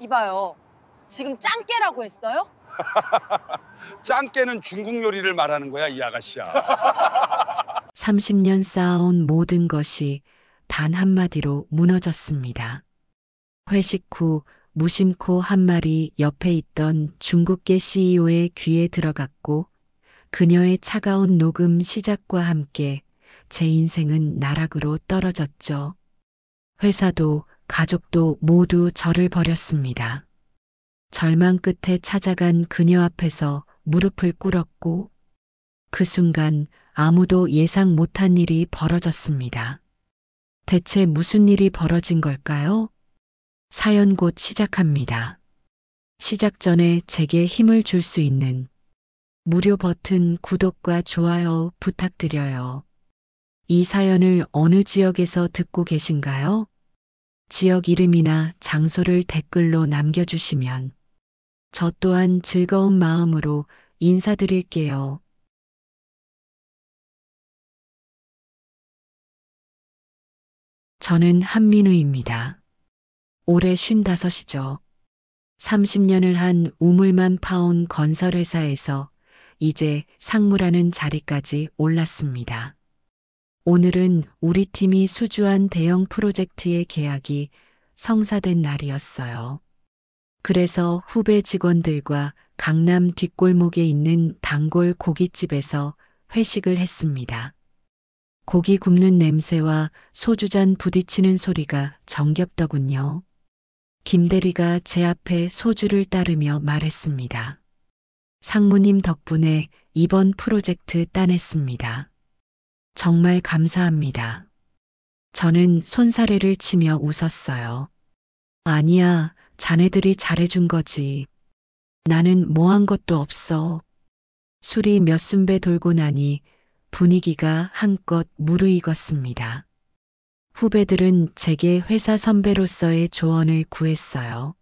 이봐요. 지금 짱깨라고 했어요? 짱깨는 중국 요리를 말하는 거야, 이 아가씨야. 30년 쌓아온 모든 것이 단 한마디로 무너졌습니다. 회식 후 무심코 한 말이 옆에 있던 중국계 CEO의 귀에 들어갔고 그녀의 차가운 녹음 시작과 함께 제 인생은 나락으로 떨어졌죠. 회사도 가족도 모두 저를 버렸습니다. 절망 끝에 찾아간 그녀 앞에서 무릎을 꿇었고 그 순간 아무도 예상 못한 일이 벌어졌습니다. 대체 무슨 일이 벌어진 걸까요? 사연 곧 시작합니다. 시작 전에 제게 힘을 줄 수 있는 무료 버튼 구독과 좋아요 부탁드려요. 이 사연을 어느 지역에서 듣고 계신가요? 지역 이름이나 장소를 댓글로 남겨주시면 저 또한 즐거운 마음으로 인사드릴게요. 저는 한민우입니다. 올해 55이죠. 30년을 한 우물만 파온 건설회사에서 이제 상무라는 자리까지 올랐습니다. 오늘은 우리 팀이 수주한 대형 프로젝트의 계약이 성사된 날이었어요. 그래서 후배 직원들과 강남 뒷골목에 있는 단골 고깃집에서 회식을 했습니다. 고기 굽는 냄새와 소주잔 부딪히는 소리가 정겹더군요. 김 대리가 제 앞에 소주를 따르며 말했습니다. 상무님 덕분에 이번 프로젝트 따냈습니다. 정말 감사합니다. 저는 손사래를 치며 웃었어요. 아니야, 자네들이 잘해준 거지. 나는 뭐 한 것도 없어. 술이 몇 순배 돌고 나니 분위기가 한껏 무르익었습니다. 후배들은 제게 회사 선배로서의 조언을 구했어요.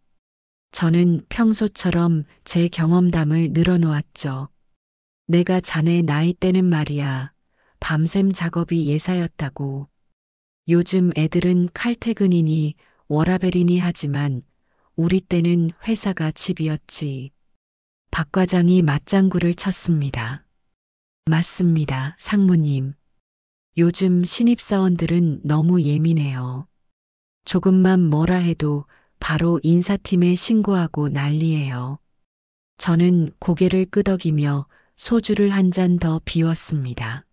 저는 평소처럼 제 경험담을 늘어놓았죠. 내가 자네 나이 때는 말이야. 밤샘 작업이 예사였다고. 요즘 애들은 칼퇴근이니 워라밸이니 하지만 우리 때는 회사가 집이었지. 박 과장이 맞장구를 쳤습니다. 맞습니다, 상무님. 요즘 신입사원들은 너무 예민해요. 조금만 뭐라 해도 바로 인사팀에 신고하고 난리예요. 저는 고개를 끄덕이며 소주를 한 잔 더 비웠습니다.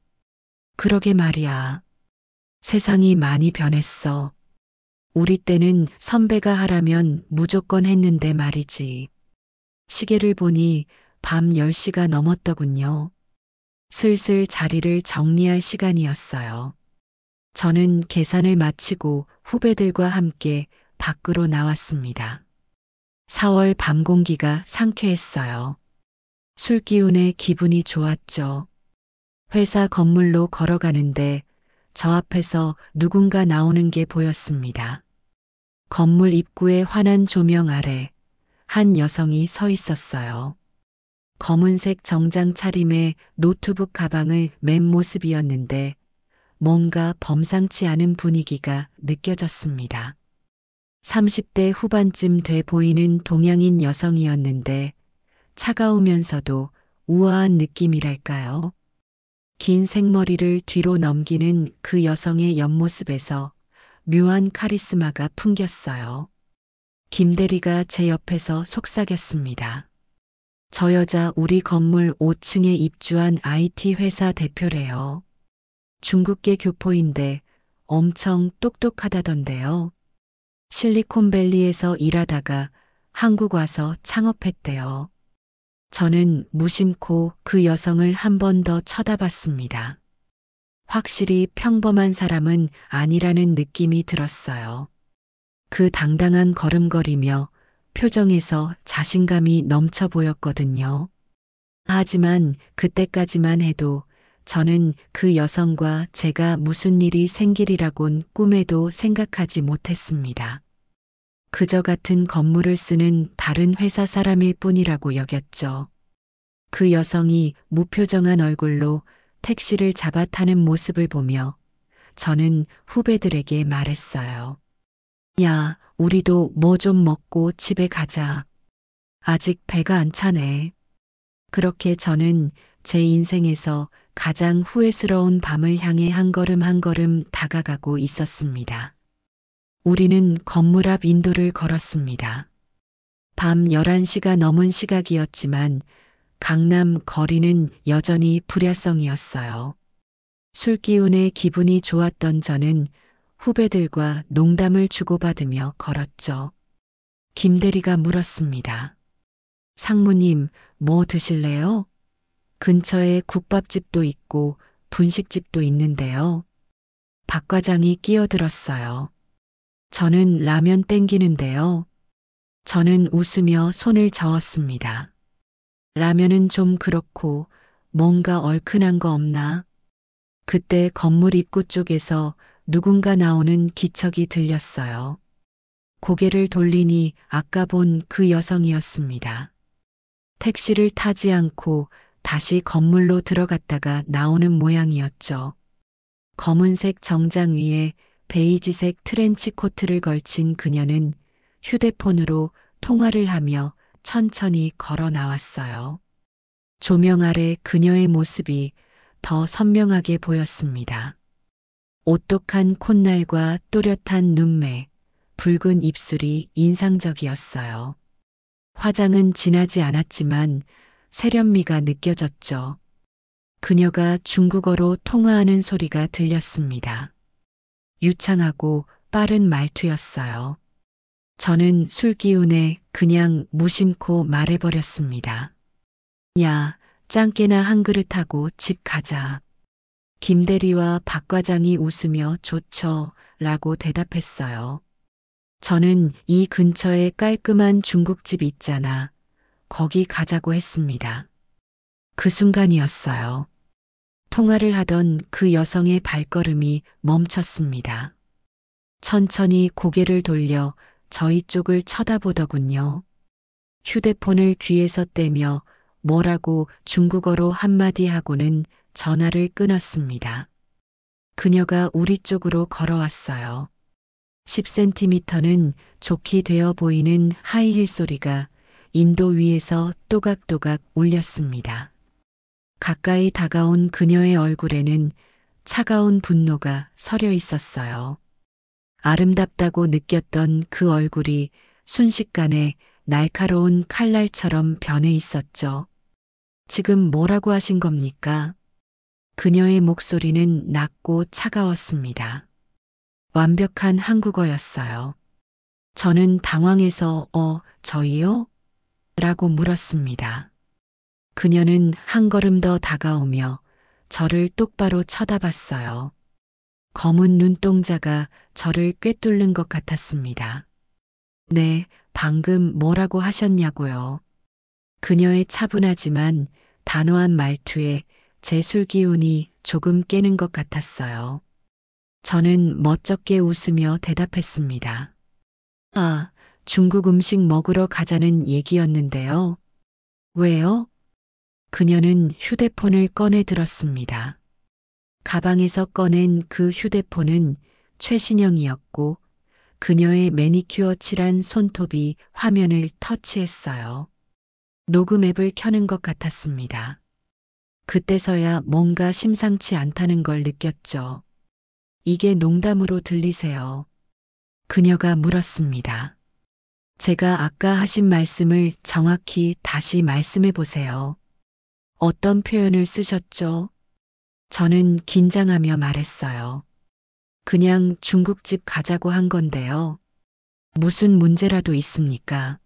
그러게 말이야. 세상이 많이 변했어. 우리 때는 선배가 하라면 무조건 했는데 말이지. 시계를 보니 밤 10시가 넘었더군요. 슬슬 자리를 정리할 시간이었어요. 저는 계산을 마치고 후배들과 함께 밖으로 나왔습니다. 4월 밤 공기가 상쾌했어요. 술 기운에 기분이 좋았죠. 회사 건물로 걸어가는데 저 앞에서 누군가 나오는 게 보였습니다. 건물 입구의 환한 조명 아래 한 여성이 서 있었어요. 검은색 정장 차림에 노트북 가방을 맨 모습이었는데 뭔가 범상치 않은 분위기가 느껴졌습니다. 30대 후반쯤 돼 보이는 동양인 여성이었는데 차가우면서도 우아한 느낌이랄까요? 긴 생머리를 뒤로 넘기는 그 여성의 옆모습에서 묘한 카리스마가 풍겼어요. 김 대리가 제 옆에서 속삭였습니다. 저 여자 우리 건물 5층에 입주한 IT 회사 대표래요. 중국계 교포인데 엄청 똑똑하다던데요. 실리콘밸리에서 일하다가 한국 와서 창업했대요. 저는 무심코 그 여성을 한 번 더 쳐다봤습니다. 확실히 평범한 사람은 아니라는 느낌이 들었어요. 그 당당한 걸음걸이며 표정에서 자신감이 넘쳐 보였거든요. 하지만 그때까지만 해도 저는 그 여성과 제가 무슨 일이 생기리라곤 꿈에도 생각하지 못했습니다. 그저 같은 건물을 쓰는 다른 회사 사람일 뿐이라고 여겼죠. 그 여성이 무표정한 얼굴로 택시를 잡아 타는 모습을 보며 저는 후배들에게 말했어요. 야, 우리도 뭐 좀 먹고 집에 가자. 아직 배가 안 차네. 그렇게 저는 제 인생에서 가장 후회스러운 밤을 향해 한 걸음 한 걸음 다가가고 있었습니다. 우리는 건물 앞 인도를 걸었습니다. 밤 11시가 넘은 시각이었지만 강남 거리는 여전히 불야성이었어요. 술 기운에 기분이 좋았던 저는 후배들과 농담을 주고받으며 걸었죠. 김 대리가 물었습니다. 상무님, 뭐 드실래요? 근처에 국밥집도 있고 분식집도 있는데요. 박 과장이 끼어들었어요. 저는 라면 땡기는데요. 저는 웃으며 손을 저었습니다. 라면은 좀 그렇고 뭔가 얼큰한 거 없나? 그때 건물 입구 쪽에서 누군가 나오는 기척이 들렸어요. 고개를 돌리니 아까 본 그 여성이었습니다. 택시를 타지 않고 다시 건물로 들어갔다가 나오는 모양이었죠. 검은색 정장 위에 베이지색 트렌치 코트를 걸친 그녀는 휴대폰으로 통화를 하며 천천히 걸어 나왔어요. 조명 아래 그녀의 모습이 더 선명하게 보였습니다. 오똑한 콧날과 또렷한 눈매, 붉은 입술이 인상적이었어요. 화장은 진하지 않았지만 세련미가 느껴졌죠. 그녀가 중국어로 통화하는 소리가 들렸습니다. 유창하고 빠른 말투였어요. 저는 술 기운에 그냥 무심코 말해버렸습니다. 야, 짱깨나 한 그릇 하고 집 가자. 김 대리와 박 과장이 웃으며 좋죠, 라고 대답했어요. 저는 이 근처에 깔끔한 중국집 있잖아. 거기 가자고 했습니다. 그 순간이었어요. 통화를 하던 그 여성의 발걸음이 멈췄습니다. 천천히 고개를 돌려 저희 쪽을 쳐다보더군요. 휴대폰을 귀에서 떼며 뭐라고 중국어로 한마디 하고는 전화를 끊었습니다. 그녀가 우리 쪽으로 걸어왔어요. 10cm는 좋게 되어 보이는 하이힐 소리가 인도 위에서 또각또각 울렸습니다. 가까이 다가온 그녀의 얼굴에는 차가운 분노가 서려 있었어요. 아름답다고 느꼈던 그 얼굴이 순식간에 날카로운 칼날처럼 변해 있었죠. 지금 뭐라고 하신 겁니까? 그녀의 목소리는 낮고 차가웠습니다. 완벽한 한국어였어요. 저는 당황해서 저희요? 라고 물었습니다. 그녀는 한 걸음 더 다가오며 저를 똑바로 쳐다봤어요. 검은 눈동자가 저를 꿰뚫는 것 같았습니다. 네, 방금 뭐라고 하셨냐고요. 그녀의 차분하지만 단호한 말투에 제 술기운이 조금 깨는 것 같았어요. 저는 멋쩍게 웃으며 대답했습니다. 아, 중국 음식 먹으러 가자는 얘기였는데요. 왜요? 그녀는 휴대폰을 꺼내 들었습니다. 가방에서 꺼낸 그 휴대폰은 최신형이었고 그녀의 매니큐어 칠한 손톱이 화면을 터치했어요. 녹음 앱을 켜는 것 같았습니다. 그때서야 뭔가 심상치 않다는 걸 느꼈죠. 이게 농담으로 들리세요? 그녀가 물었습니다. 제가 아까 하신 말씀을 정확히 다시 말씀해 보세요. 어떤 표현을 쓰셨죠? 저는 긴장하며 말했어요. 그냥 중국집 가자고 한 건데요. 무슨 문제라도 있습니까?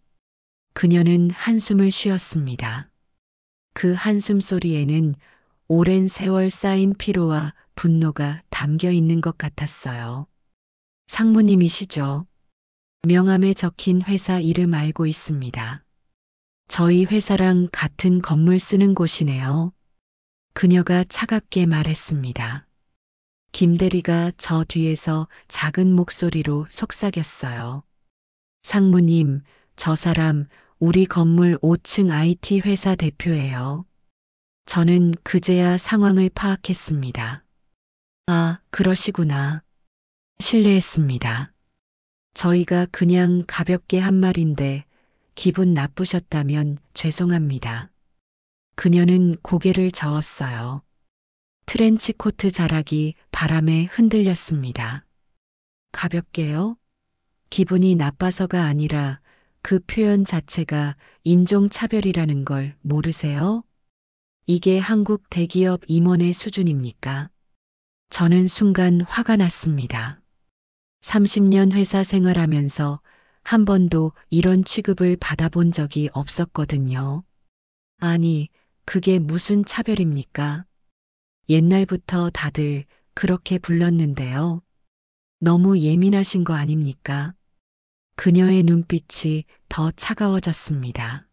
그녀는 한숨을 쉬었습니다. 그 한숨 소리에는 오랜 세월 쌓인 피로와 분노가 담겨 있는 것 같았어요. 상무님이시죠? 명함에 적힌 회사 이름 알고 있습니다. 저희 회사랑 같은 건물 쓰는 곳이네요. 그녀가 차갑게 말했습니다. 김 대리가 저 뒤에서 작은 목소리로 속삭였어요. 상무님, 저 사람 우리 건물 5층 IT 회사 대표예요. 저는 그제야 상황을 파악했습니다. 아, 그러시구나. 실례했습니다. 저희가 그냥 가볍게 한 말인데 기분 나쁘셨다면 죄송합니다. 그녀는 고개를 저었어요. 트렌치 코트 자락이 바람에 흔들렸습니다. 가볍게요? 기분이 나빠서가 아니라 그 표현 자체가 인종차별이라는 걸 모르세요? 이게 한국 대기업 임원의 수준입니까? 저는 순간 화가 났습니다. 30년 회사 생활하면서 한 번도 이런 취급을 받아본 적이 없었거든요. 아니, 그게 무슨 차별입니까? 옛날부터 다들 그렇게 불렀는데요. 너무 예민하신 거 아닙니까? 그녀의 눈빛이 더 차가워졌습니다.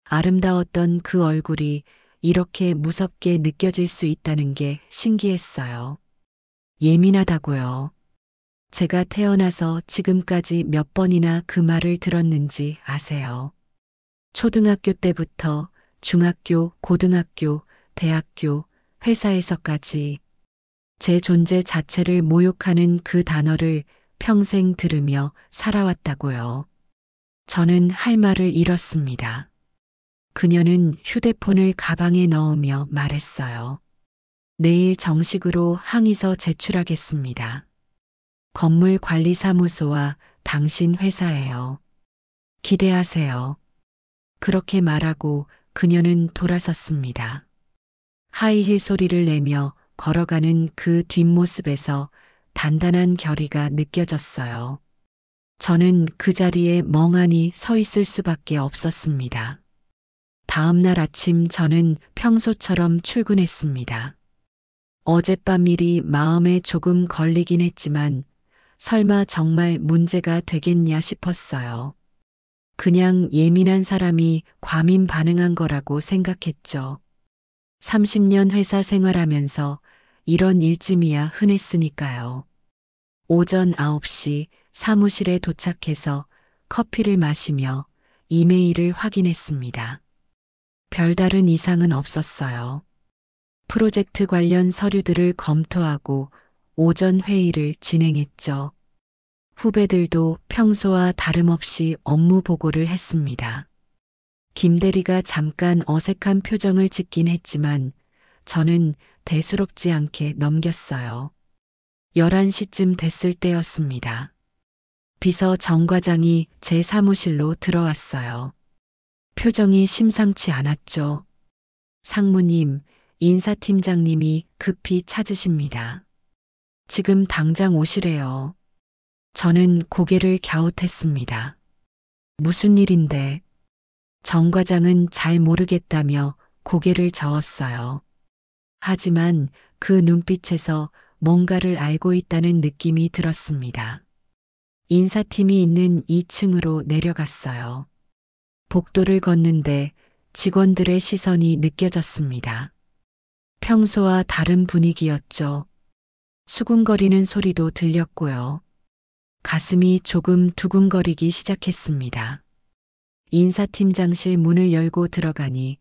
아름다웠던 그 얼굴이 이렇게 무섭게 느껴질 수 있다는 게 신기했어요. 예민하다고요. 제가 태어나서 지금까지 몇 번이나 그 말을 들었는지 아세요? 초등학교 때부터 중학교, 고등학교, 대학교, 회사에서까지 제 존재 자체를 모욕하는 그 단어를 평생 들으며 살아왔다고요. 저는 할 말을 잃었습니다. 그녀는 휴대폰을 가방에 넣으며 말했어요. 내일 정식으로 항의서 제출하겠습니다. 건물관리사무소와 당신 회사예요. 기대하세요. 그렇게 말하고 그녀는 돌아섰습니다. 하이힐 소리를 내며 걸어가는 그 뒷모습에서 단단한 결의가 느껴졌어요. 저는 그 자리에 멍하니 서 있을 수밖에 없었습니다. 다음 날 아침 저는 평소처럼 출근했습니다. 어젯밤 일이 마음에 조금 걸리긴 했지만 설마 정말 문제가 되겠냐 싶었어요. 그냥 예민한 사람이 과민 반응한 거라고 생각했죠. 30년 회사 생활하면서 이런 일쯤이야 흔했으니까요. 오전 9시 사무실에 도착해서 커피를 마시며 이메일을 확인했습니다. 별다른 이상은 없었어요. 프로젝트 관련 서류들을 검토하고 오전 회의를 진행했죠. 후배들도 평소와 다름없이 업무 보고를 했습니다. 김 대리가 잠깐 어색한 표정을 짓긴 했지만 저는 대수롭지 않게 넘겼어요. 11시쯤 됐을 때였습니다. 비서 정 과장이 제 사무실로 들어왔어요. 표정이 심상치 않았죠. 상무님, 인사팀장님이 급히 찾으십니다. 지금 당장 오시래요. 저는 고개를 갸웃했습니다. 무슨 일인데? 정 과장은 잘 모르겠다며 고개를 저었어요. 하지만 그 눈빛에서 뭔가를 알고 있다는 느낌이 들었습니다. 인사팀이 있는 2층으로 내려갔어요. 복도를 걷는데 직원들의 시선이 느껴졌습니다. 평소와 다른 분위기였죠. 수군거리는 소리도 들렸고요. 가슴이 조금 두근거리기 시작했습니다. 인사팀장실 문을 열고 들어가니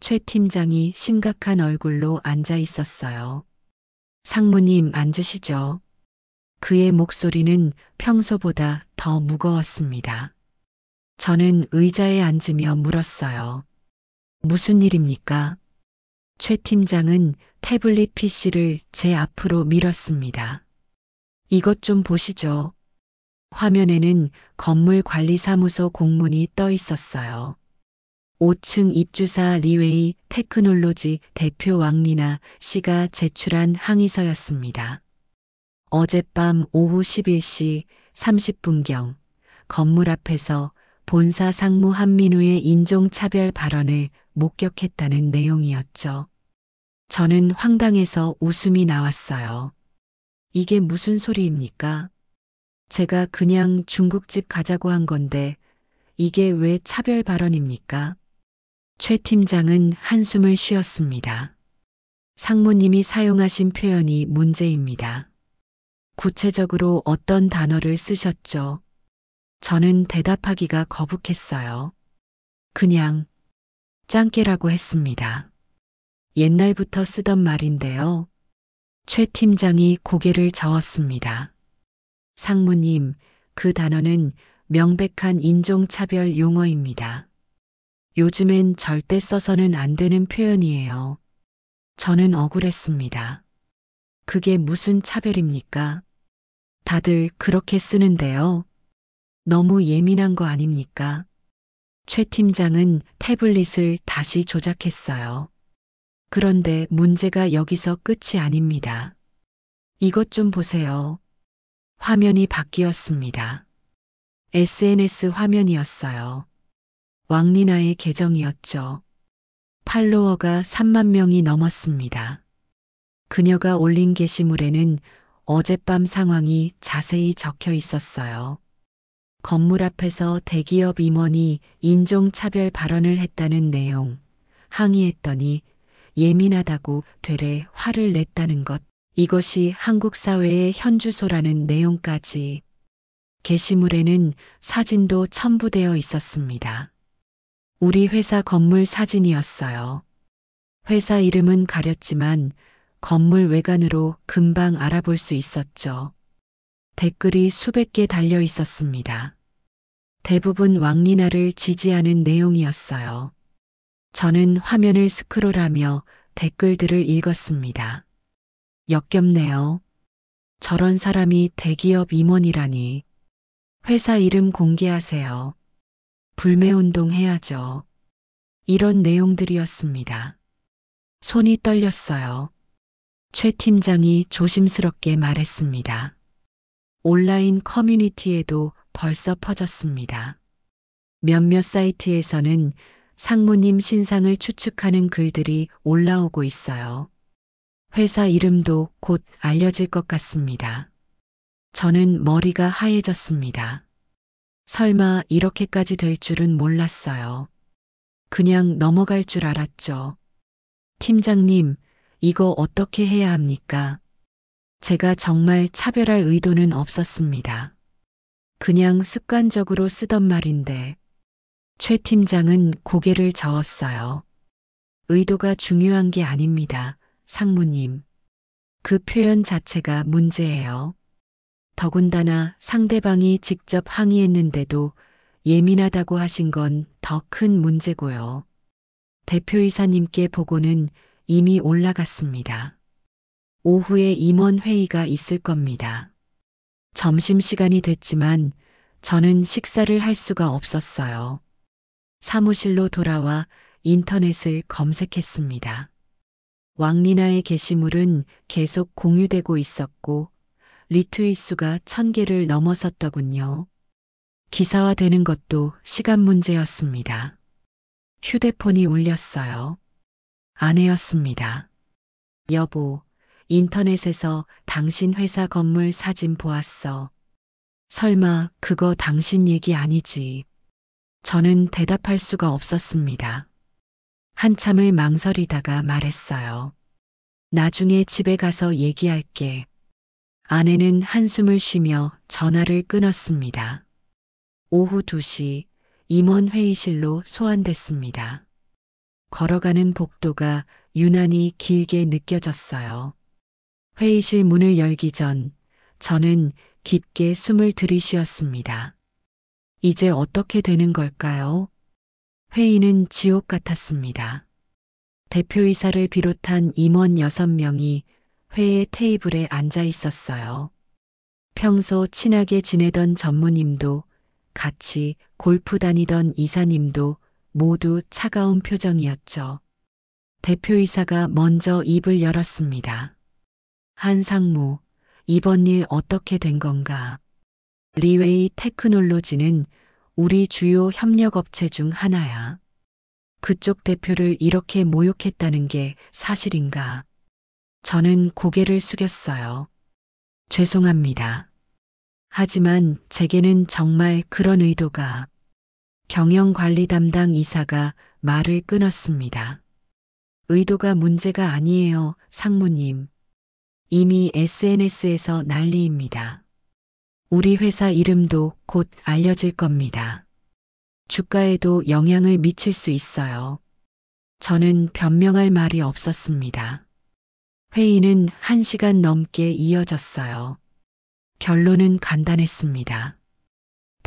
최 팀장이 심각한 얼굴로 앉아 있었어요. 상무님 앉으시죠. 그의 목소리는 평소보다 더 무거웠습니다. 저는 의자에 앉으며 물었어요. 무슨 일입니까? 최 팀장은 태블릿 PC를 제 앞으로 밀었습니다. 이것 좀 보시죠. 화면에는 건물관리사무소 공문이 떠 있었어요. 5층 입주사 리웨이 테크놀로지 대표 왕리나 씨가 제출한 항의서였습니다. 어젯밤 오후 11시 30분경 건물 앞에서 본사 상무 한민우의 인종차별 발언을 목격했다는 내용이었죠. 저는 황당해서 웃음이 나왔어요. 이게 무슨 소리입니까? 제가 그냥 중국집 가자고 한 건데 이게 왜 차별 발언입니까? 최 팀장은 한숨을 쉬었습니다. 상무님이 사용하신 표현이 문제입니다. 구체적으로 어떤 단어를 쓰셨죠? 저는 대답하기가 거북했어요. 그냥 짱깨라고 했습니다. 옛날부터 쓰던 말인데요. 최 팀장이 고개를 저었습니다. 상무님, 그 단어는 명백한 인종차별 용어입니다. 요즘엔 절대 써서는 안 되는 표현이에요. 저는 억울했습니다. 그게 무슨 차별입니까? 다들 그렇게 쓰는데요. 너무 예민한 거 아닙니까? 최 팀장은 태블릿을 다시 조작했어요. 그런데 문제가 여기서 끝이 아닙니다. 이것 좀 보세요. 화면이 바뀌었습니다. SNS 화면이었어요. 왕리나의 계정이었죠. 팔로워가 3만 명이 넘었습니다. 그녀가 올린 게시물에는 어젯밤 상황이 자세히 적혀 있었어요. 건물 앞에서 대기업 임원이 인종차별 발언을 했다는 내용, 항의했더니 예민하다고 되레 화를 냈다는 것, 이것이 한국 사회의 현주소라는 내용까지. 게시물에는 사진도 첨부되어 있었습니다. 우리 회사 건물 사진이었어요. 회사 이름은 가렸지만 건물 외관으로 금방 알아볼 수 있었죠. 댓글이 수백 개 달려 있었습니다. 대부분 왕리나를 지지하는 내용이었어요. 저는 화면을 스크롤하며 댓글들을 읽었습니다. 역겹네요. 저런 사람이 대기업 임원이라니. 회사 이름 공개하세요. 불매운동 해야죠. 이런 내용들이었습니다. 손이 떨렸어요. 최 팀장이 조심스럽게 말했습니다. 온라인 커뮤니티에도 벌써 퍼졌습니다. 몇몇 사이트에서는 상무님 신상을 추측하는 글들이 올라오고 있어요. 회사 이름도 곧 알려질 것 같습니다. 저는 머리가 하얘졌습니다. 설마 이렇게까지 될 줄은 몰랐어요. 그냥 넘어갈 줄 알았죠. 팀장님, 이거 어떻게 해야 합니까? 제가 정말 차별할 의도는 없었습니다. 그냥 습관적으로 쓰던 말인데. 최 팀장은 고개를 저었어요. 의도가 중요한 게 아닙니다, 상무님. 그 표현 자체가 문제예요. 더군다나 상대방이 직접 항의했는데도 예민하다고 하신 건 더 큰 문제고요. 대표이사님께 보고는 이미 올라갔습니다. 오후에 임원 회의가 있을 겁니다. 점심시간이 됐지만 저는 식사를 할 수가 없었어요. 사무실로 돌아와 인터넷을 검색했습니다. 왕리나의 게시물은 계속 공유되고 있었고 리트윗 수가 1000개를 넘어섰더군요. 기사화되는 것도 시간 문제였습니다. 휴대폰이 울렸어요. 아내였습니다. 여보, 인터넷에서 당신 회사 건물 사진 보았어. 설마 그거 당신 얘기 아니지? 저는 대답할 수가 없었습니다. 한참을 망설이다가 말했어요. 나중에 집에 가서 얘기할게. 아내는 한숨을 쉬며 전화를 끊었습니다. 오후 2시 임원 회의실로 소환됐습니다. 걸어가는 복도가 유난히 길게 느껴졌어요. 회의실 문을 열기 전 저는 깊게 숨을 들이쉬었습니다. 이제 어떻게 되는 걸까요? 회의는 지옥 같았습니다. 대표이사를 비롯한 임원 6명이 회의 테이블에 앉아 있었어요. 평소 친하게 지내던 전무님도 같이 골프 다니던 이사님도 모두 차가운 표정이었죠. 대표이사가 먼저 입을 열었습니다. 한상무, 이번 일 어떻게 된 건가? 리웨이 테크놀로지는 우리 주요 협력업체 중 하나야. 그쪽 대표를 이렇게 모욕했다는 게 사실인가? 저는 고개를 숙였어요. 죄송합니다. 하지만 제게는 정말 그런 의도가. 경영관리 담당 이사가 말을 끊었습니다. 의도가 문제가 아니에요, 상무님. 이미 SNS에서 난리입니다. 우리 회사 이름도 곧 알려질 겁니다. 주가에도 영향을 미칠 수 있어요. 저는 변명할 말이 없었습니다. 회의는 1시간 넘게 이어졌어요. 결론은 간단했습니다.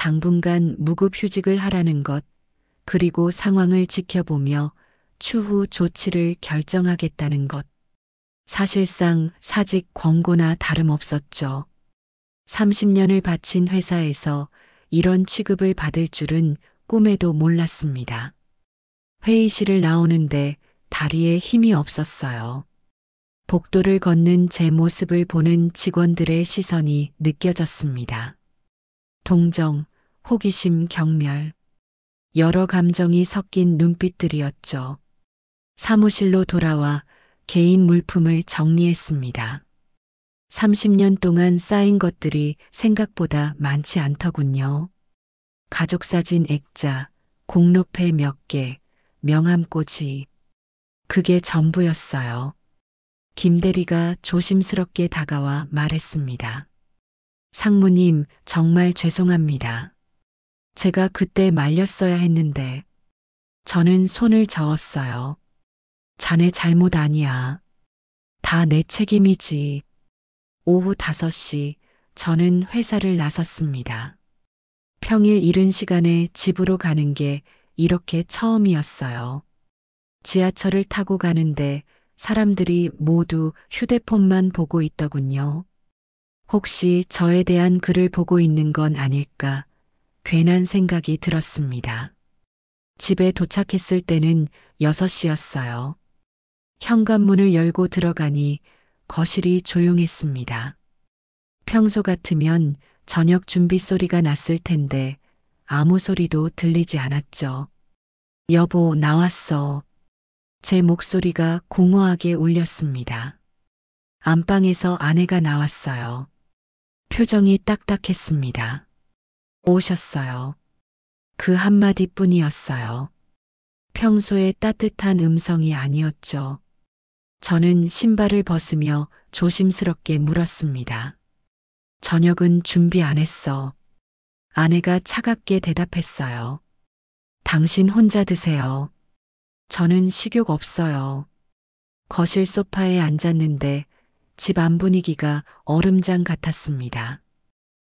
당분간 무급휴직을 하라는 것, 그리고 상황을 지켜보며 추후 조치를 결정하겠다는 것. 사실상 사직 권고나 다름없었죠. 30년을 바친 회사에서 이런 취급을 받을 줄은 꿈에도 몰랐습니다. 회의실을 나오는데 다리에 힘이 없었어요. 복도를 걷는 제 모습을 보는 직원들의 시선이 느껴졌습니다. 동정, 호기심, 경멸. 여러 감정이 섞인 눈빛들이었죠. 사무실로 돌아와 개인 물품을 정리했습니다. 30년 동안 쌓인 것들이 생각보다 많지 않더군요. 가족사진 액자, 공로패 몇 개, 명함꽂이. 그게 전부였어요. 김 대리가 조심스럽게 다가와 말했습니다. 상무님, 정말 죄송합니다. 제가 그때 말렸어야 했는데. 저는 손을 저었어요. 자네 잘못 아니야. 다 내 책임이지. 오후 5시 저는 회사를 나섰습니다. 평일 이른 시간에 집으로 가는 게 이렇게 처음이었어요. 지하철을 타고 가는데 사람들이 모두 휴대폰만 보고 있더군요. 혹시 저에 대한 글을 보고 있는 건 아닐까 괜한 생각이 들었습니다. 집에 도착했을 때는 6시였어요. 현관문을 열고 들어가니 거실이 조용했습니다. 평소 같으면 저녁 준비 소리가 났을 텐데 아무 소리도 들리지 않았죠. 여보, 나왔어. 제 목소리가 공허하게 울렸습니다. 안방에서 아내가 나왔어요. 표정이 딱딱했습니다. 오셨어요. 그 한마디뿐이었어요. 평소에 따뜻한 음성이 아니었죠. 저는 신발을 벗으며 조심스럽게 물었습니다. 저녁은 준비 안 했어. 아내가 차갑게 대답했어요. 당신 혼자 드세요. 저는 식욕 없어요. 거실 소파에 앉았는데 집 안 분위기가 얼음장 같았습니다.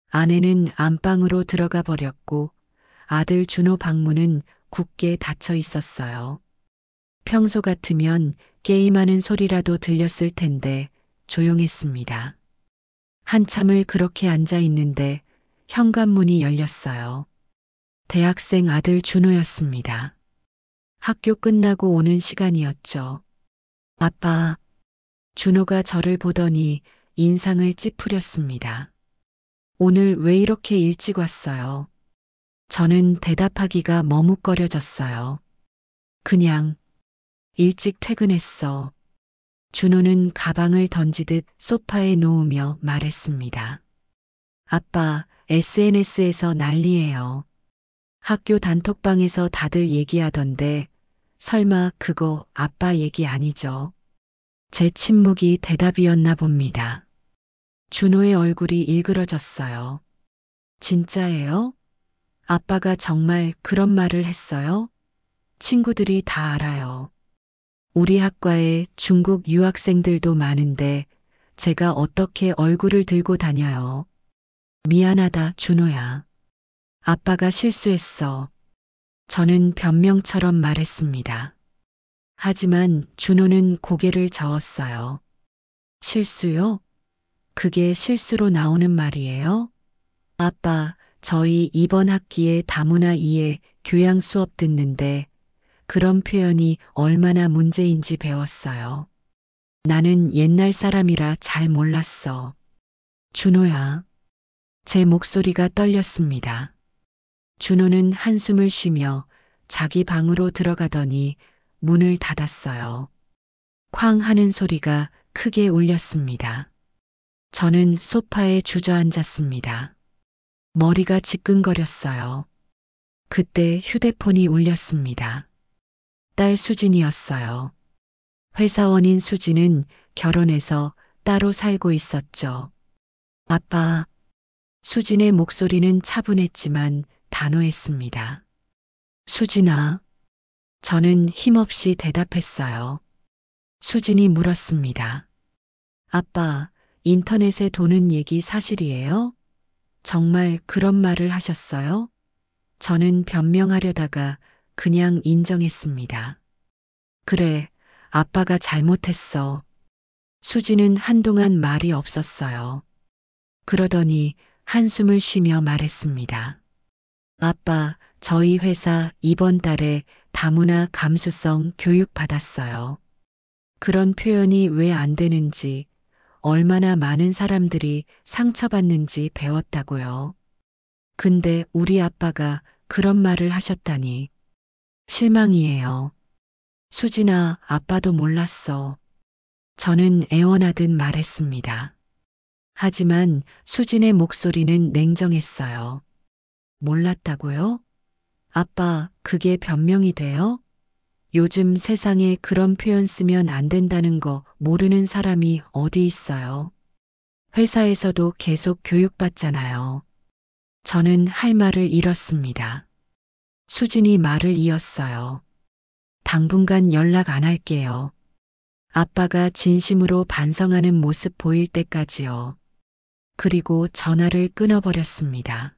아내는 안방으로 들어가 버렸고 아들 준호 방문은 굳게 닫혀 있었어요. 평소 같으면 게임하는 소리라도 들렸을 텐데 조용했습니다. 한참을 그렇게 앉아 있는데 현관문이 열렸어요. 대학생 아들 준호였습니다. 학교 끝나고 오는 시간이었죠. 아빠, 준호가 저를 보더니 인상을 찌푸렸습니다. 오늘 왜 이렇게 일찍 왔어요? 저는 대답하기가 머뭇거려졌어요. 그냥 일찍 퇴근했어. 준호는 가방을 던지듯 소파에 놓으며 말했습니다. 아빠, SNS에서 난리예요. 학교 단톡방에서 다들 얘기하던데 설마 그거 아빠 얘기 아니죠? 제 침묵이 대답이었나 봅니다. 준호의 얼굴이 일그러졌어요. 진짜예요? 아빠가 정말 그런 말을 했어요? 친구들이 다 알아요. 우리 학과에 중국 유학생들도 많은데 제가 어떻게 얼굴을 들고 다녀요? 미안하다, 준호야. 아빠가 실수했어. 저는 변명처럼 말했습니다. 하지만 준호는 고개를 저었어요. 실수요? 그게 실수로 나오는 말이에요? 아빠, 저희 이번 학기에 다문화 이해 교양 수업 듣는데 그런 표현이 얼마나 문제인지 배웠어요. 나는 옛날 사람이라 잘 몰랐어. 준호야. 제 목소리가 떨렸습니다. 준호는 한숨을 쉬며 자기 방으로 들어가더니 문을 닫았어요. 쾅 하는 소리가 크게 울렸습니다. 저는 소파에 주저앉았습니다. 머리가 지끈거렸어요. 그때 휴대폰이 울렸습니다. 딸 수진이었어요. 회사원인 수진은 결혼해서 따로 살고 있었죠. 아빠, 수진의 목소리는 차분했지만 단호했습니다. 수진아. 저는 힘없이 대답했어요. 수진이 물었습니다. 아빠, 인터넷에 도는 얘기 사실이에요? 정말 그런 말을 하셨어요? 저는 변명하려다가 그냥 인정했습니다. 그래, 아빠가 잘못했어. 수지는 한동안 말이 없었어요. 그러더니 한숨을 쉬며 말했습니다. 아빠, 저희 회사 이번 달에 다문화 감수성 교육 받았어요. 그런 표현이 왜 안 되는지, 얼마나 많은 사람들이 상처받는지 배웠다고요. 근데 우리 아빠가 그런 말을 하셨다니 실망이에요. 수진아, 아빠도 몰랐어. 저는 애원하듯 말했습니다. 하지만 수진의 목소리는 냉정했어요. 몰랐다고요? 아빠, 그게 변명이 돼요? 요즘 세상에 그런 표현 쓰면 안 된다는 거 모르는 사람이 어디 있어요? 회사에서도 계속 교육받잖아요. 저는 할 말을 잃었습니다. 수진이 말을 이었어요. 당분간 연락 안 할게요. 아빠가 진심으로 반성하는 모습 보일 때까지요. 그리고 전화를 끊어버렸습니다.